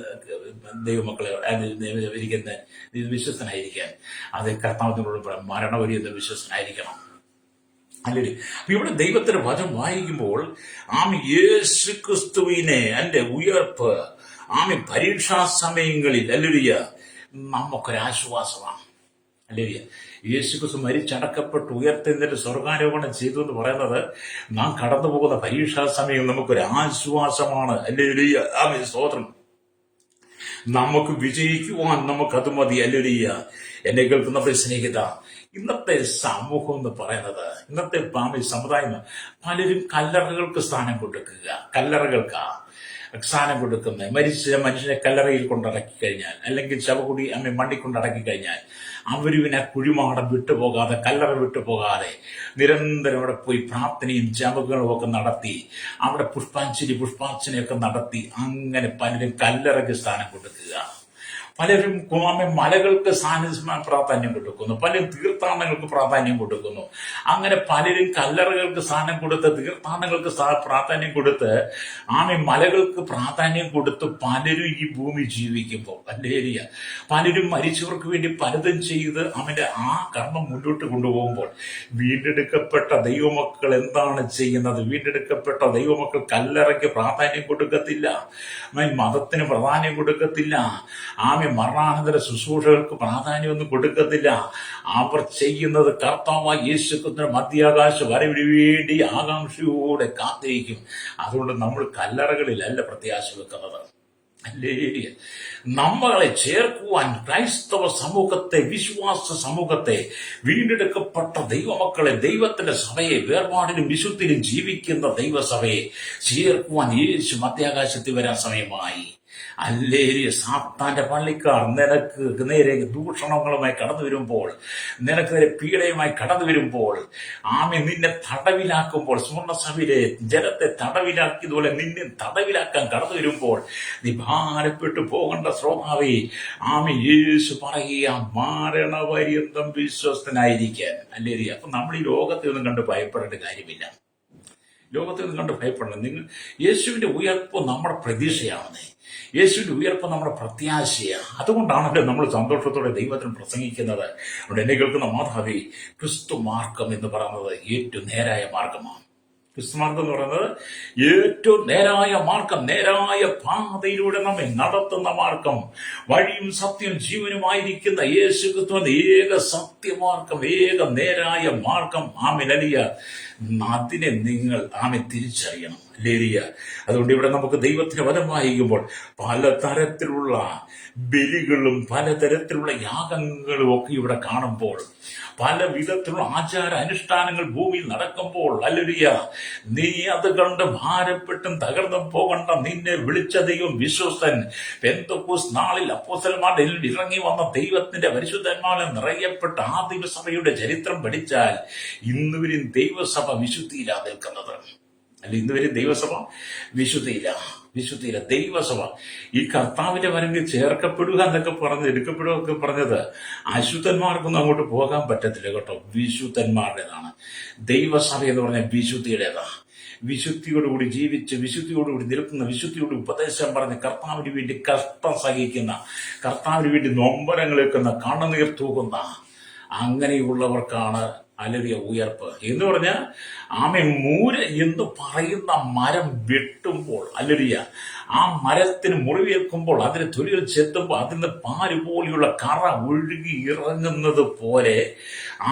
ദൈവമക്കളെ വിശ്വസ്തനായിരിക്കാൻ. അത് കർത്താവിനോട് മരണപര്യന്തം വിശ്വസ്തനായിരിക്കണം. അല്ലേ, ഇവിടെ ദൈവത്തിന്റെ വചനം വായിക്കുമ്പോൾ യേശു ക്രിസ്തുവിനെ എന്റെ ഉയർപ്പ് പരീക്ഷാ സമയങ്ങളിൽ അല്ലേലൂയ നമുക്കൊരാശ്വാസമാണ്. അല്ലേലൂയ, യേശു ക്രിസ്തു മരിച്ചടക്കപ്പെട്ട് ഉയർത്തെഴുന്നേറ്റ് സ്വർഗാരോപണം ചെയ്തു എന്ന് പറയുന്നത് നാം കടന്നു പോകുന്ന പരീക്ഷാ സമയം നമുക്കൊരു ആശ്വാസമാണ്. അല്ലേലൂയ, സ്തോത്രം. നമുക്ക് വിജയിക്കുവാൻ നമുക്കത് മതി. അല്ലേലൂയ, എന്നെ കേൾക്കുന്ന സ്നേഹിത, ഇന്നത്തെ സമൂഹം എന്ന് പറയുന്നത്, ഇന്നത്തെ സമുദായം, പലരും കല്ലറകൾക്ക് സ്ഥാനം കൊടുക്കുക. കല്ലറകൾക്ക് സ്ഥാനം കൊടുക്കുന്നത്, മരിച്ച മനുഷ്യനെ കല്ലറയിൽ കൊണ്ടടക്കി കഴിഞ്ഞാൽ, അല്ലെങ്കിൽ ശവകുടി മണ്ണി കൊണ്ടടക്കി കഴിഞ്ഞാൽ, അവരുവിനെ കുഴിമാടം വിട്ടുപോകാതെ, കല്ലറ വിട്ടുപോകാതെ നിരന്തരം അവിടെ പോയി പ്രാർത്ഥനയും ജപങ്ങളും ഒക്കെ നടത്തി, അവിടെ പുഷ്പാഞ്ജലിയൊക്കെ നടത്തി, അങ്ങനെ പലരും കല്ലറയ്ക്ക് സ്ഥാനം കൊടുക്കുക. പലരും മലകൾക്ക് പ്രാധാന്യം കൊടുക്കുന്നു, പലരും തീർത്ഥാടനങ്ങൾക്ക് പ്രാധാന്യം കൊടുക്കുന്നു. അങ്ങനെ പലരും കല്ലറകൾക്ക് സ്ഥാനം കൊടുത്ത്, തീർത്ഥാടനങ്ങൾക്ക് പ്രാധാന്യം കൊടുത്ത്, മലകൾക്ക് പ്രാധാന്യം കൊടുത്ത് പലരും ഈ ഭൂമി ജീവിക്കുമ്പോൾ, അല്ലേരിയ, പലരും മരിച്ചവർക്ക് വേണ്ടി പലതും ചെയ്ത് ആ കർമ്മം മുന്നോട്ട് കൊണ്ടുപോകുമ്പോൾ, വീണ്ടെടുക്കപ്പെട്ട ദൈവമക്കൾ എന്താണ് ചെയ്യുന്നത്? വീണ്ടെടുക്കപ്പെട്ട ദൈവമക്കൾ കല്ലറയ്ക്ക് പ്രാധാന്യം കൊടുക്കത്തില്ല, മതത്തിന് പ്രാധാന്യം കൊടുക്കത്തില്ല, മരണാനന്തര ശുശ്രൂഷകൾക്ക് പ്രാധാന്യമൊന്നും കൊടുക്കത്തില്ല. അവർ ചെയ്യുന്നത് കർത്താവായ യേശുക്രിസ്തുവിന്റെ മധ്യാകാശ വരവിന് വേണ്ടി ആകാംക്ഷയോടെ കാത്തിരിക്കും. അതുകൊണ്ട് നമ്മൾ കല്ലറകളിലല്ല പ്രത്യാശ വെക്കുന്നത്. അല്ലേരിയ, നമ്മളെ ചേർക്കുവാൻ ക്രൈസ്തവ സമൂഹത്തെ, വിശ്വാസ സമൂഹത്തെ, വീണ്ടെടുക്കപ്പെട്ട ദൈവമക്കളെ, ദൈവത്തിന്റെ സഭയെ, വേർപാടിലും വിശുദ്ധിയിലും ജീവിക്കുന്ന ദൈവസഭയെ ചേർക്കുവാൻ യേശു മധ്യാകാശത്തിൽ വരാൻ സമയമായി. അല്ലേരിയ, സാത്താന്റെ പള്ളിക്കാർ നിനക്ക് നേരെ ദൂഷണങ്ങളുമായി കടന്നു വരുമ്പോൾ, നിനക്ക് നേരെ പീഡയുമായി കടന്നു വരുമ്പോൾ, നിന്നെ തടവിലാക്കുമ്പോൾ, സ്വർണ്ണസഭയിലെ ജനത്തെ തടവിലാക്കിയതുപോലെ നിന്നെ തടവിലാക്കാൻ കടന്നു വരുമ്പോൾ, നീ ഭാരപ്പെട്ടു പോകേണ്ട ശ്രോതാവേ, യേശു പറയുക, മരണപര്യന്തം വിശ്വസ്തനായിരിക്കാൻ. അല്ലേരിയ, അപ്പൊ നമ്മൾ ഈ ലോകത്തെ ഒന്നും കണ്ട് ഭയപ്പെടേണ്ട കാര്യമില്ല. ലോകത്തെ ഒന്നും കണ്ട് ഭയപ്പെടണം. നിങ്ങൾ യേശുവിന്റെ ഉയർപ്പ് നമ്മുടെ പ്രതീക്ഷയാണ്. യേശുവിന്റെ ഉയർപ്പ് നമ്മുടെ പ്രത്യാശയാണ്. അതുകൊണ്ടാണല്ലോ നമ്മൾ സന്തോഷത്തോടെ ദൈവത്തിന് പ്രസംഗിക്കുന്നത്. അവിടെ എന്നെ കേൾക്കുന്ന മാതാവി, ക്രിസ്തു മാർഗം എന്ന് പറയുന്നത് ഏറ്റവും നേരായ മാർഗമാണ്. ക്രിസ്തുമാർഗം എന്ന് പറയുന്നത് ഏറ്റവും നേരായ മാർഗം, നേരായ പാതയിലൂടെ നമ്മെ നടത്തുന്ന മാർഗം, വഴിയും സത്യവും ജീവനുമായിരിക്കുന്ന യേശു ക്രിസ്തു ഏക സത്യമാർഗം, ഏക നേരായ മാർഗം. ആമിലലിയ, അതിനെ നിങ്ങൾ തിരിച്ചറിയണം. ലേരിയ, അതുകൊണ്ട് ഇവിടെ നമുക്ക് ദൈവത്തിന് വചനം വായിക്കുമ്പോൾ പലതരത്തിലുള്ള ബലികളും പലതരത്തിലുള്ള യാഗങ്ങളും ഒക്കെ ഇവിടെ കാണുമ്പോൾ, പല വിധത്തിലുള്ള ആചാര അനുഷ്ഠാനങ്ങൾ ഭൂമിയിൽ നടക്കുമ്പോൾ, അല്ലേലൂയ, നീ അത് കണ്ട് ഭാരപ്പെട്ടും തകർന്നും പോകണ്ട. നിന്നെ വിളിച്ച ദൈവം വിശ്വസ്തൻ. പെന്തക്കോസ്ത് നാളിൽ അപ്പോസ്തലന്മാരുടെ ഇറങ്ങി വന്ന ദൈവത്തിന്റെ പരിശുദ്ധന്മാരെ നിറയപ്പെട്ട ആദിമസഭയുടെ ചരിത്രം പഠിച്ചാൽ ഇന്നുവരും ദൈവസഭ വിശുദ്ധിയിലാ നിൽക്കുന്നത്. അല്ല, ഇന്നുവരും ദൈവസഭ വിശുദ്ധിയില്ല. ദൈവസഭ ഈ കർത്താവിന്റെ വരവിൽ ചേർക്കപ്പെടുക എന്നൊക്കെ എടുക്കപ്പെടുക ഒക്കെ പറഞ്ഞത് അശുദ്ധന്മാർക്കൊന്നും അങ്ങോട്ട് പോകാൻ പറ്റത്തില്ല കേട്ടോ. വിശുദ്ധന്മാരുടേതാണ് ദൈവസഭ എന്ന് പറഞ്ഞാൽ, വിശുദ്ധിയുടേതാ. വിശുദ്ധിയോടുകൂടി ജീവിച്ച്, വിശുദ്ധിയോടുകൂടി നിൽക്കുന്ന, വിശുദ്ധിയോട് ഉപദേശം പറഞ്ഞ്, കർത്താവിന് വേണ്ടി കഷ്ടം സഹിക്കുന്ന, കർത്താവിന് വേണ്ടി നൊമ്പരങ്ങൾ വെക്കുന്ന, കണ്ണുനീർ തൂകുന്ന അങ്ങനെയുള്ളവർക്കാണ് അലറിയ ഉയർപ്പ് എന്ന് പറഞ്ഞാൽ, മൂര എന്ന് പറയുന്ന മരം വെട്ടുമ്പോൾ, അലറിയ, ആ മരത്തിന് മുറിവേൽക്കുമ്പോൾ, അതിന് തൊലികൾ ചെത്തുമ്പോൾ അതിന് പാല് പോലെയുള്ള കറ ഒഴുകി ഇറങ്ങുന്നത് പോലെ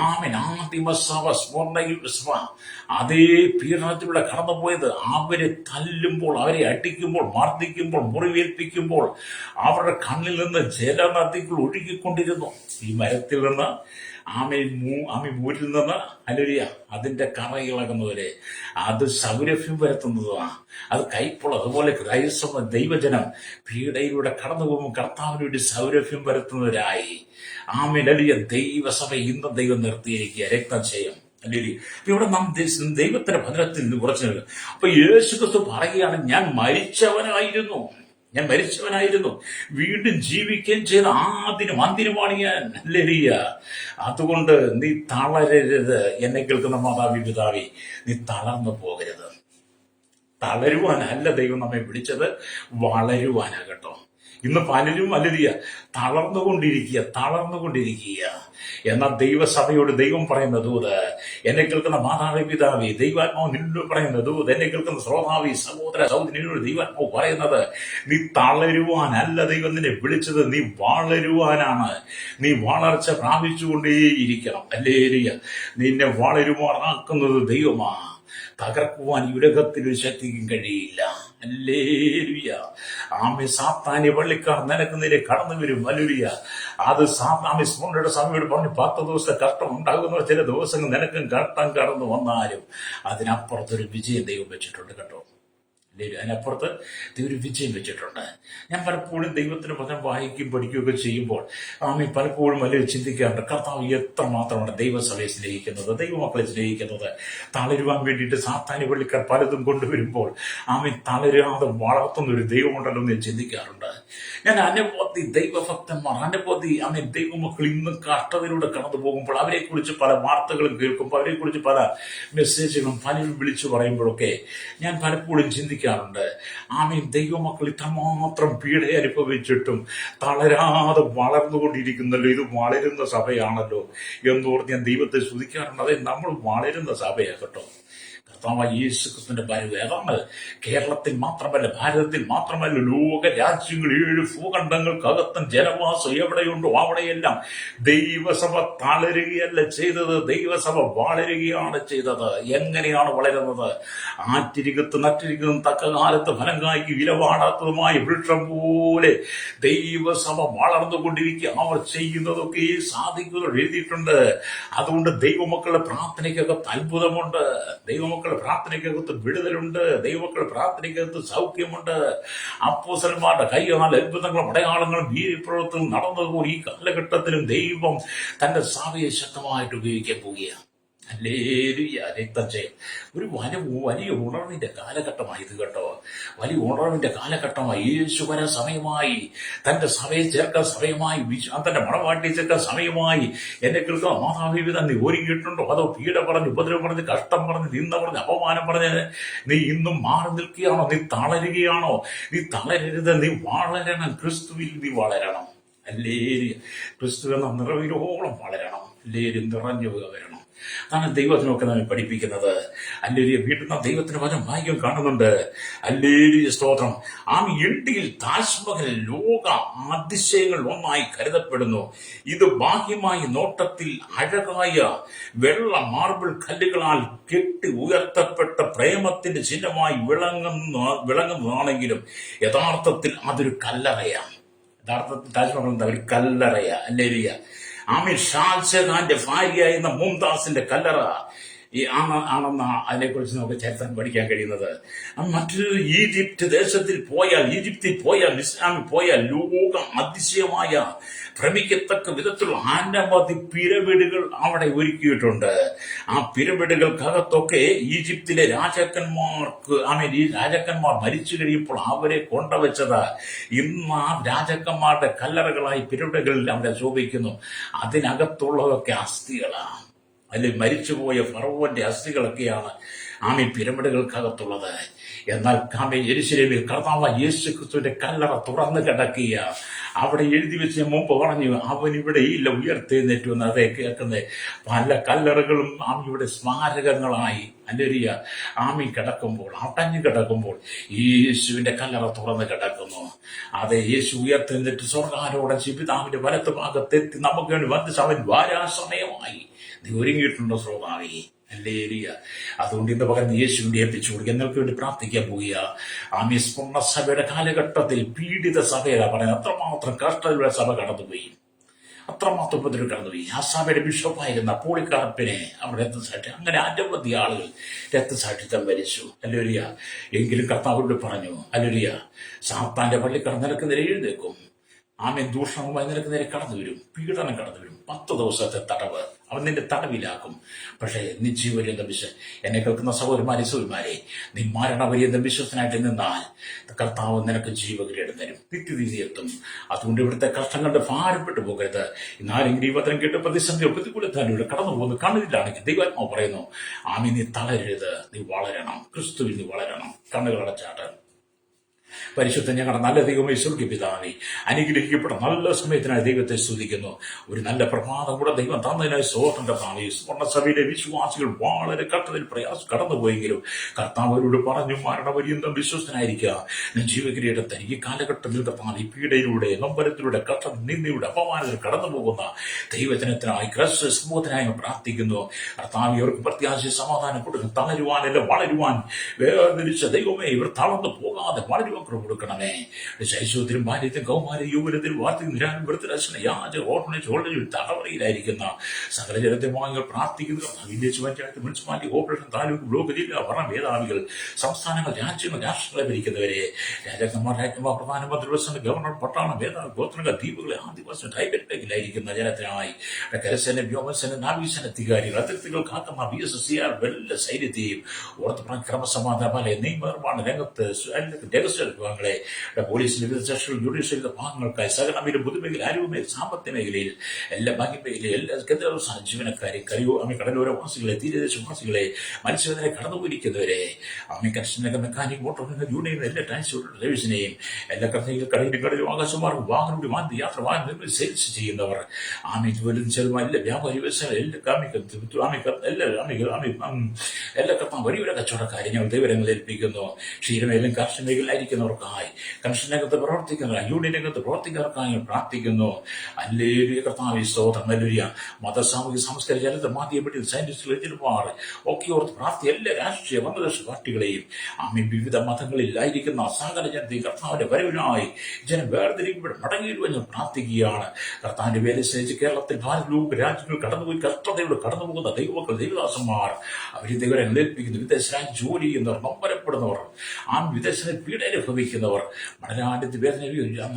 ആദിമസഭ സ്വർണ്ണയിൽ അതേ പീഡനത്തിലൂടെ കടന്നുപോയത്. അവരെ തല്ലുമ്പോൾ, അവരെ അടിക്കുമ്പോൾ, മർദ്ദിക്കുമ്പോൾ, മുറിവേൽപ്പിക്കുമ്പോൾ അവരുടെ കണ്ണിൽ നിന്ന് ജലനദികൾ ഒഴുകിക്കൊണ്ടിരുന്നു. ഈ മരത്തിൽ നിന്ന് മൂരിൽ നിന്ന് അലരിയ അതിന്റെ കറ ഇളകുന്നവരെ അത് സൗരഭ്യം വരുത്തുന്നതാണ്. അത് കൈപ്പുള്ള. അതുപോലെ ക്രൈസ്തവ ദൈവജനം പീഡയിലൂടെ കടന്നു പോകുമ്പോൾ കർത്താവിന് വേണ്ടി സൗരഭ്യം വരുത്തുന്നവരായി അലിയ ദൈവസഭ ഇന്ന് ദൈവം നിർത്തിയിരിക്കുക. രക്തജയം അല്ലേ. ഇവിടെ നാം ദൈവത്തിന്റെ ഭദ്രത്തിൽ നിന്ന് കുറച്ചു നിൽക്കും. അപ്പൊ യേശുക്രിസ്തു പറയുകയാണ്, ഞാൻ മരിച്ചവനായിരുന്നു, വീണ്ടും ജീവിക്കുകയും ചെയ്ത അന്തിനുമാണ് ഞാൻ. അല്ലേരിയ, അതുകൊണ്ട് നീ തളരരുത്. എന്നെ കേൾക്കുന്ന മാതാവി, പിതാവി, നീ തളർന്നു പോകരുത്. തളരുവാനല്ല ദൈവം നമ്മെ വിളിച്ചത്, വളരുവാനാകട്ടോ. ഇന്ന് പലരും അല്ലേരിയ തളർന്നുകൊണ്ടിരിക്കുക. എന്നാൽ ദൈവസഭയോട് ദൈവം പറയുന്ന ദൂത്, എന്നെ കേൾക്കുന്ന മാതാവി, പിതാവി, ദൈവാത്മാവ് നിന്നോട് പറയുന്ന ദൂത്, എന്നെ കേൾക്കുന്ന ശ്രോതാവി, സഹോദര സഹോദരിയോട് ദൈവാത്മാവ് പറയുന്നത്, നീ തളരുവാനല്ല ദൈവം നിന്നെ വിളിച്ചത്, നീ വളരുവാനാണ്. നീ വളർച്ച പ്രാപിച്ചുകൊണ്ടേയിരിക്കണം. അല്ലേരിയ, നിന്നെ വളരുമാറാക്കുന്നത് ദൈവമാ. തകർക്കുവാൻ ഈ ഉലകത്തിൽ ഒരു ശക്തിക്കും കഴിയില്ല. അല്ലേലൂയ. സാത്താന്യ പള്ളിക്കാർ നിനക്ക് നേരെ കടന്നു വരും. അല്ലേലൂയ. അത് സ്മരണയുടെ സമയോട് പറഞ്ഞു, 10 ദിവസത്തെ കഷ്ടം ഉണ്ടാകുന്ന ചില ദിവസങ്ങൾ നിനക്കും കഷ്ടം കടന്നു വന്നാലും അതിനപ്പുറത്തൊരു വിജയം ദൈവം വെച്ചിട്ടുണ്ട് കേട്ടോ. അതിനപ്പുറത്ത് ഒരു വിജയം വെച്ചിട്ടുണ്ട്. ഞാൻ പലപ്പോഴും ദൈവത്തിന് വചനം വായിക്കുകയും പഠിക്കുകയൊക്കെ ചെയ്യുമ്പോൾ പലപ്പോഴും വലിയ ചിന്തിക്കാറുണ്ട്, കർത്താവ് എത്രമാത്രമാണ് ദൈവസഭയെ സ്നേഹിക്കുന്നത്, ദൈവമക്കളെ സ്നേഹിക്കുന്നത്. തളരുവാൻ വേണ്ടിയിട്ട് സാത്താന്യ പള്ളിക്കാർ പലതും കൊണ്ടുവരുമ്പോൾ തളരാതെ വളർത്തുന്ന ഒരു ദൈവമുണ്ടല്ലോ എന്ന് ഞാൻ ചിന്തിക്കാറുണ്ട്. ഞാൻ അനവധി ദൈവഭക്തന്മാർ, അനവധി ദൈവമക്കൾ ഇന്നും കഷ്ടതയിലൂടെ കടന്നു പോകുമ്പോൾ അവരെക്കുറിച്ച് പല വാർത്തകളും കേൾക്കുമ്പോൾ, അവരെക്കുറിച്ച് പല മെസ്സേജുകളും പലരും വിളിച്ചു പറയുമ്പോഴൊക്കെ ഞാൻ പലപ്പോഴും ചിന്തിക്കാറുണ്ട്, ദൈവമക്കൾ ഇത്രമാത്രം പീഡ അനുഭവിച്ചിട്ടും തളരാതെ വളർന്നുകൊണ്ടിരിക്കുന്നല്ലോ, ഇത് വളരുന്ന സഭയാണല്ലോ എന്നോർത്ത് ഞാൻ ദൈവത്തെ സ്തുതിക്കാറുണ്ട്. അതെ, നമ്മൾ വളരുന്ന സഭയാകട്ടോ. യേശുക്രിസ്തുവിന്റെ വരവ് ഏതാണ് കേരളത്തിൽ മാത്രമല്ല, ഭാരതത്തിൽ മാത്രമല്ല, ലോക രാജ്യങ്ങൾ 7 ഭൂഖണ്ഡങ്ങൾക്കകത്തും ജനവാസം എവിടെയുണ്ടോ അവിടെയെല്ലാം ദൈവസഭ തളരുകയല്ല ചെയ്തത്, ദൈവസഭ വളരുകയാണ് ചെയ്തത്. എങ്ങനെയാണ് വളരുന്നത്? ആറ്റിരികത്ത് നറ്റിരിക്കുന്നതും തക്ക കാലത്ത് ഫലം കായ്ക്ക് വിലപാടാത്തതുമായ വൃക്ഷം പോലെ ദൈവസഭ വളർന്നുകൊണ്ടിരിക്കുക. അവർ ചെയ്യുന്നതൊക്കെ സാധിക്കുന്നത് എഴുതിയിട്ടുണ്ട്. അതുകൊണ്ട് ദൈവമക്കളുടെ പ്രാർത്ഥനയ്ക്കകത്ത് അത്ഭുതമുണ്ട്, ദൈവമക്കളുടെ പ്രാർത്ഥനയ്ക്കകത്ത് വിടുതലുണ്ട്, ദൈവമക്കളുടെ പ്രാർത്ഥനയ്ക്കകത്ത് സൗഖ്യമുണ്ട്. അപ്പോസ്തലന്മാരുടെ കൈയാൽ അത്ഭുതങ്ങളും അടയാളങ്ങളും വീര്യപ്രവൃത്തികളും നടന്നതുപോലെ ഈ കാലഘട്ടത്തിലും ദൈവം തന്റെ സഭയെ ശക്തമായിട്ട് ഉപയോഗിക്കാൻ പോവുകയാണ്. രക്തജയം ഒരു വലിയ ഉണർവിന്റെ കാലഘട്ടമായി ഇത് കേട്ടോ, വലിയ ഉണർവിന്റെ കാലഘട്ടമായി. യേശു വരാൻ സമയമായി, തന്റെ സഭയെ ചേർക്കാൻ സമയമായി, തന്റെ മണവാട്ടിയെ ചേർക്കാൻ സമയമായി. എന്നെ കേൾക്കുക, മാതാപിതാ നീ ഒരുങ്ങിയിട്ടുണ്ടോ? അതോ പീഡ പറഞ്ഞ്, ഉപദ്രവം പറഞ്ഞ്, കഷ്ടം പറഞ്ഞ്, നിന്ന പറഞ്ഞ്, അപമാനം പറഞ്ഞ് നീ ഇന്നും മാറി നിൽക്കുകയാണോ? നീ തളരുകയാണോ? നീ തളരരുത്, നീ വളരണം, ക്രിസ്തുവിൽ നീ വളരണം. ക്രിസ്തു എന്ന നിറവിലോളം വളരണം, നിറഞ്ഞു വരണം. അതാണ് ദൈവത്തിനൊക്കെ നമ്മെ പഠിപ്പിക്കുന്നത്. വീണ്ടും നാം ദൈവത്തിന് വചനം വായിക്കാൻ കാണുന്നുണ്ട്. സ്തോത്രം. ഇന്ത്യയിൽ താജ്മഹൽ ലോക അതിശയങ്ങൾ ഒന്നായി കരുതപ്പെടുന്നു. ഇത് ബാഹ്യമായി നോട്ടത്തിൽ അഴകായ വെള്ള മാർബിൾ കല്ലുകളാൽ കെട്ടി ഉയർത്തപ്പെട്ട പ്രേമത്തിന്റെ ചിഹ്നമായി വിളങ്ങുന്നതാണെങ്കിലും യഥാർത്ഥത്തിൽ അതൊരു കല്ലറയാണ്. യഥാർത്ഥത്തിൽ താജ്മഹൽ എന്താ? ഒരു കല്ലറയാ. ഷാജഹാന്റെ ഭാര്യയായിരുന്ന മുംതാസിന്റെ കല്ലറ ആണെന്ന അതിനെക്കുറിച്ച് നമുക്ക് ചരിത്രം പഠിക്കാൻ കഴിയുന്നത്. മറ്റൊരു ഈജിപ്തിൽ പോയാൽ ഇസ്ലാമിൽ പോയാൽ ലോക അതിശയമായ ഭ്രമിക്കത്തക്ക വിധത്തിലുള്ള അനവധി പിരമിഡുകൾ അവിടെ ഒരുക്കിയിട്ടുണ്ട്. ആ പിരമിഡുകൾക്കകത്തൊക്കെ ഈജിപ്തിലെ രാജാക്കന്മാർ മരിച്ചു കഴിയുമ്പോൾ അവരെ കൊണ്ടുവച്ചത് ഇന്ന് ആ രാജാക്കന്മാരുടെ കല്ലറകളായി പിരമിഡുകളിൽ അവിടെ ശോഭിക്കുന്നു. അതിനകത്തുള്ളതൊക്കെ അസ്ഥികളാണ്. മരിച്ചുപോയ ഫറവോന്റെ അസ്ഥികളൊക്കെയാണ് പിരമിഡുകൾക്കകത്തുള്ളത്. എന്നാൽ യെരൂശലേമിൽ കർത്താവ് യേശുക്രിസ്തുവിന്റെ കല്ലറ തുറന്നു കിടക്കുക. അവിടെ എഴുതി വെച്ച് മുമ്പ് പറഞ്ഞു, അവൻ ഇവിടെ ഇല്ല, ഉയർത്തെഴുന്നേറ്റു എന്ന്. അതേ കേൾക്കുന്നത് പല കല്ലറകളും ഇവിടെ സ്മാരകങ്ങളായി കിടക്കുമ്പോൾ, അടഞ്ഞു കിടക്കുമ്പോൾ യേശുവിന്റെ കല്ലറ തുറന്ന് കിടക്കുന്നു. അതെ, യേശു ഉയർത്തെഴുന്നേറ്റ് സ്വർഗ്ഗാരോഹണം പിതാവിന്റെ വലത്ത് ഭാഗത്തെത്തി നമുക്ക് വേണ്ടി വന്ന് അവൻ വാരാസമയമായി. നീ ഒരുങ്ങിയിട്ടുണ്ടോ ശ്രോതാവേ? അതുകൊണ്ട് ഇന്ന് പകരം യേശുവിന്റെ ഏൽപ്പിച്ചു കൊടുക്കുക. നിങ്ങൾക്ക് വേണ്ടി പ്രാർത്ഥിക്കാൻ പോവുക. സ്വർണ്ണ സഭയുടെ കാലഘട്ടത്തിൽ പീഡിത സഭയുടെ പറയുന്നത് അത്രമാത്രം കഷ്ടതയുടെ സഭ കടന്നുപോയി, അത്രമാത്രം ഉപദ്രവം കടന്നുപോയി. ആ സഭയുടെ ബിഷപ്പായിരുന്ന പോളിക്കാർപ്പിനെ അവർ രക്തസാക്ഷി, അങ്ങനെ അനവധി ആളുകൾ രക്തസാക്ഷിത്വം വരിച്ചു. എങ്കിലും കർത്താവോട് പറഞ്ഞു, സാത്താന്റെ പള്ളിക്കട നിനക്ക് നേരെ എഴുന്നേക്കും, ദൂഷണവുമായി നിനക്ക് നേരെ കടന്നു വരും, പീഡനം കടന്നു വരും, 10 ദിവസത്തെ തടവ് അവൻ നിന്റെ തടവിലാക്കും. പക്ഷേ നിശ്ചയപര്യന്തം എന്നെ കേൾക്കുന്ന സഹോദരന്മാരെ, നീ മരണപര്യന്തം വിശ്വസനായിട്ട് നിന്നാൽ കർത്താവ് നിനക്ക് ജീവകിരീടം തരും, നിത്യതീതി എത്തും. അതുകൊണ്ട് ഇവിടുത്തെ കഷ്ടം കണ്ട് ഭാരപ്പെട്ടു പോകരുത്. ഇന്നാരെങ്കിലും ഈ വചനം കേട്ട് പ്രതികൂലത്താലൂടെ കടന്നു പോകുന്നു കണ്ണിലാണെങ്കിൽ ദൈവാത്മാവ് പറയുന്നു, നീ തളരരുത്, നീ വളരണം, ക്രിസ്തുവിൽ നീ വളരണം. കണ്ണുകളടച്ചാട്ട്. പരിശുദ്ധ ഞങ്ങളുടെ നല്ല ദൈവമേ, സ്വർഗ്ഗീയ പിതാവേ, അനുഗ്രഹിക്കപ്പെട്ട നല്ല സമയത്തിനായി ദൈവത്തെ സ്തുതിക്കുന്നു. ഒരു നല്ല പ്രഭാതം കൂടെ ദൈവം തന്നതിനായി സ്തോത്രം. സ്വർണ്ണസഭയിലെ വിശ്വാസികൾ വളരെ കഷ്ടത്തിൽ പ്രയാസം കടന്നുപോയെങ്കിലും കർത്താവരോട് പറഞ്ഞു, മരണപര്യന്തം വിശ്വസ്തനായിരിക്കുക, ഞാൻ ജീവകിരീടത്തെ ഈ കാലഘട്ടത്തിൽ ഈ പീഡയിലൂടെ, നൊമ്പരത്തിലൂടെ, കഷ്ടം, നിന്ദയുടെ, അപമാനത്തിൽ കടന്നു പോകുന്ന ദൈവജനത്തിനായി സമൂഹത്തിനായി പ്രാർത്ഥിക്കുന്നു. കർത്താവ് ഇവർക്ക് പ്രത്യാശ സമാധാനം കൊടുക്കും, തളരുവാനല്ല വളരുവാൻ വേർതിരിച്ച ദൈവമേ, ഇവർ തളർന്നു പോകാതെ വളരുവാൻ ദൈവമക്കൾ കൊടുക്കണമേ. ശൈശവത്തിലും ബാല്യത്തിലും കൗമാര യുവനത്തിലും വാർത്തയും നിരാനും വൃത്തിരക്ഷണ യാച ഓർഫനേജ് ഓൾറേജ് തകവറയിലായിരിക്കുന്ന സകല ജനതയുമായി പ്രാർത്ഥിക്കുന്നു. Village panchayat, municipality, corporation, taluk, block, ജില്ല, ഭരണ മേധാവികൾ, സംസ്ഥാനങ്ങൾ, രാജ്യങ്ങൾ, രാഷ്ട്രങ്ങളെ ഭരിക്കുന്നവരെ, രാജാക്കന്മാർ, രാജ്യമാർ, പ്രധാനമന്ത്രി, പ്രസിഡന്റ്, ഗവർണർ, പട്ടാള മേധാവി, ഗോത്രങ്ങൾ, ദ്വീപുകളെ, ആദിവാസി, ടൈബറ്റിലേക്കിലായിരിക്കുന്ന ജനത്തിനായി കരസേന, വ്യോമസേന, നാവികസേന അധികാരികൾ, അതിർത്തികൾ കാക്കുന്ന BSSCR എല്ലാ സൈന്യത്തെയും ഓർത്ത് ക്രമസമാധാന നിയമനിർമ്മാണ രംഗത്ത് രഹസ്യ വിഭാഗങ്ങളെ, പോലീസിന്റെ വിവിധ സെക്ഷനുകൾ, ജുഡീഷ്യൽ ഭാഗങ്ങൾക്കായി സഹകരണ പൊതുമേഖല, ആരോഗ്യമേഖല, സാമ്പത്തിക മേഖലയിൽ, എല്ലാ ബാങ്കിംഗ് മേഖലയിൽ, എല്ലാ കേന്ദ്ര ജീവനക്കാരെ, കടലോരവാസികളെ, തീരദേശവാസികളെ, മത്സ്യബന്ധനെ കടന്നുപോയിരിക്കുന്നവരെ, കൺസ്ട്രക്ഷൻ, മെക്കാനിക്, മോട്ടോർ യൂണിയൻ, എല്ലാ ട്രാൻസ്പോർട്ട് സർവീസിനെയും, എല്ലാ കടലിലും ആകാശമാർഗം വാഹനം വാഹന യാത്ര വാഹനം സെയിൽസ് ചെയ്യുന്നവർ, ജോലി ചെറുമായ എല്ലാ വ്യാപാരി വ്യവസായ എല്ലാ കർത്താവ് വലിയൊരു കച്ചവടക്കാരെ ഞങ്ങൾ ദൈവരങ്ങളിൽ ഏൽപ്പിക്കുന്നു. ക്ഷീരമേലും കാർഷിക മേഖലയിലായിരിക്കുന്നവർക്കായി, കൺസ്ട്രക്ഷൻ രംഗത്ത് പ്രവർത്തിക്കുന്നവർ, യൂണിയൻ രംഗത്ത് പ്രവർത്തിക്കുന്നവർക്കായി പ്രാർത്ഥിക്കുന്നു. അല്ലേലൂയ കർത്താവേ സ്തോത്രം. ഹല്ലേലൂയ. മതസാമൂഹിക സാംസ്കാരിക ചരിത്ര മാധ്യമത്തിൽ സയന്റിസ്റ്റുകൾ, എഞ്ചിനീയർമാർ ഒക്കെ ഓർത്ത് പ്രാർത്ഥി എല്ലാ രാഷ്ട്രീയ വന്നദേശ പാർട്ടികളെയും വിവിധ മതങ്ങളിലായിരിക്കുന്ന സകല ജനതയും കർത്താവിന്റെ വരവിനായി ജനം വേർതിരിക്കുമ്പോൾ മടങ്ങിയിരുവെന്ന് പ്രാർത്ഥിക്കുകയാണ്. കർത്താവിന്റെ വേല സ്നേഹിച്ച് കേരളത്തിൽ ഭാരതലോക രാജ്യങ്ങൾ കടന്നുപോയി കഷ്ടതയോട് കടന്നുപോകുന്ന ദൈവമക്കൾ, ദൈവദാസന്മാർ, അവരെ ദൈവം ഏൽപ്പിക്കുന്നു. വിദേശ രാജ്യം ജോലി ചെയ്യുന്നവർ, നൊമ്പരപ്പെടുന്നവർ, വിദേശ പീഡ അനുഭവിക്കുന്നവർ, പഠനാന്റെ വേദന,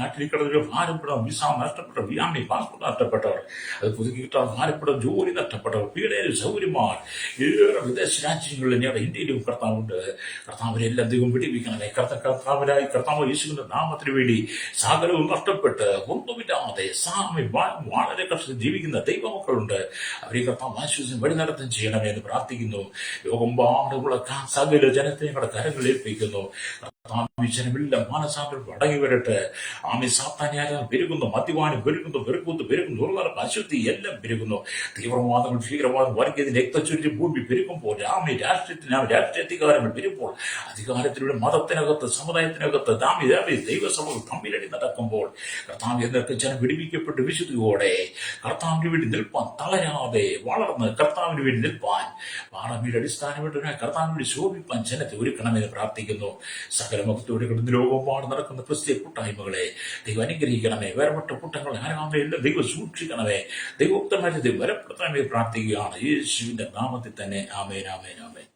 നാട്ടിൽ കിടന്നവർ, ഭാരപ്പെടുന്നവർ, വിസ നഷ്ടപ്പെട്ടവർ, പാസ്പോർട്ട് നഷ്ടപ്പെട്ടവർ, അത് പുതുക്കി കിട്ടാൻ ഭാരപ്പെട്ടവർ, ജോലി നഷ്ടപ്പെട്ടവർ, പീഡന സൗകര്യമാർ ഏറെ വിദേശ രാജ്യങ്ങളിൽ ഞങ്ങളുടെ ഇന്ത്യയിലും കർത്താവുണ്ട്. കർത്താവിനെ എല്ലാം ദൈവം പിടിപ്പിക്കണമേ. കർത്താവിനായി കർത്താവ് യേശുവിന്റെ നാമത്തിന് വേണ്ടി സകലവും നഷ്ടപ്പെട്ട് ഒന്നുമില്ലാതെ വളരെ കഷ്ടത്തിൽ ജീവിക്കുന്ന ദൈവമക്കളുണ്ട്. അവരെ കർത്താവ് ആശ്വാസം വഴി നടത്തം ചെയ്യണമേ എന്ന് പ്രാർത്ഥിക്കുന്നു. ലോകമ്പാടുമുള്ള സകല ജനത്തെ ഞങ്ങളുടെ കരങ്ങളിൽ ഏൽപ്പിക്കുന്നു. ജനമെല്ലാം മാനസാന്തരം അടങ്ങി വരട്ടെ. സാത്താന്യാരം പെരുകുന്നു, മദ്യപാനം പെരുകുന്നു, പെരുകുന്നു, ദുർനടപ്പ്, അശുദ്ധി എല്ലാം പെരുകുന്നു. തീവ്രവാദങ്ങൾ, ഭീകരവാദം, വർഗീയത, രക്തച്ചൊരിഞ്ഞ് ഭൂമി പെരുകുമ്പോൾ, രാഷ്ട്രീയ അധികാരങ്ങൾ വരുമ്പോൾ, അധികാരത്തിലൂടെ മതത്തിനകത്ത്, സമുദായത്തിനകത്ത് ദൈവസഭകൾ തമ്മിലടി നടക്കുമ്പോൾ, കർത്താവ് എന്നൊക്കെ ജനം വിടിവിക്കപ്പെട്ട് വിശുദ്ധിയോടെ കർത്താവിന് വേണ്ടി നിൽപ്പാൻ തളരാതെ വളർന്ന് കർത്താവിന് വേണ്ടി നിൽപ്പാൻ പാറമീട് അടിസ്ഥാനമായിട്ട് കർത്താവിന് വേണ്ടി ശോഭിപ്പാൻ ജനത്തെ ഒരുക്കണമെന്ന് പ്രാർത്ഥിക്കുന്നു. സകലമൊക്കെ ലോകമാണ് നടക്കുന്ന ക്രിസ്തീയ കൂട്ടായ്മകളെ ദൈവം അനുഗ്രഹിക്കണമേ. വേർപെട്ട കൂട്ടങ്ങളെ ആരാമെല്ലാം ദൈവം സൂക്ഷിക്കണമേ. ദൈവോക്തമായിട്ട് ദൈവം ബലപ്പെടുത്തണമേ പ്രാർത്ഥിക്കുകയാണ് യേശുവിന്റെ നാമത്തിൽ തന്നെ. ആമേൻ, ആമേൻ, ആമേൻ.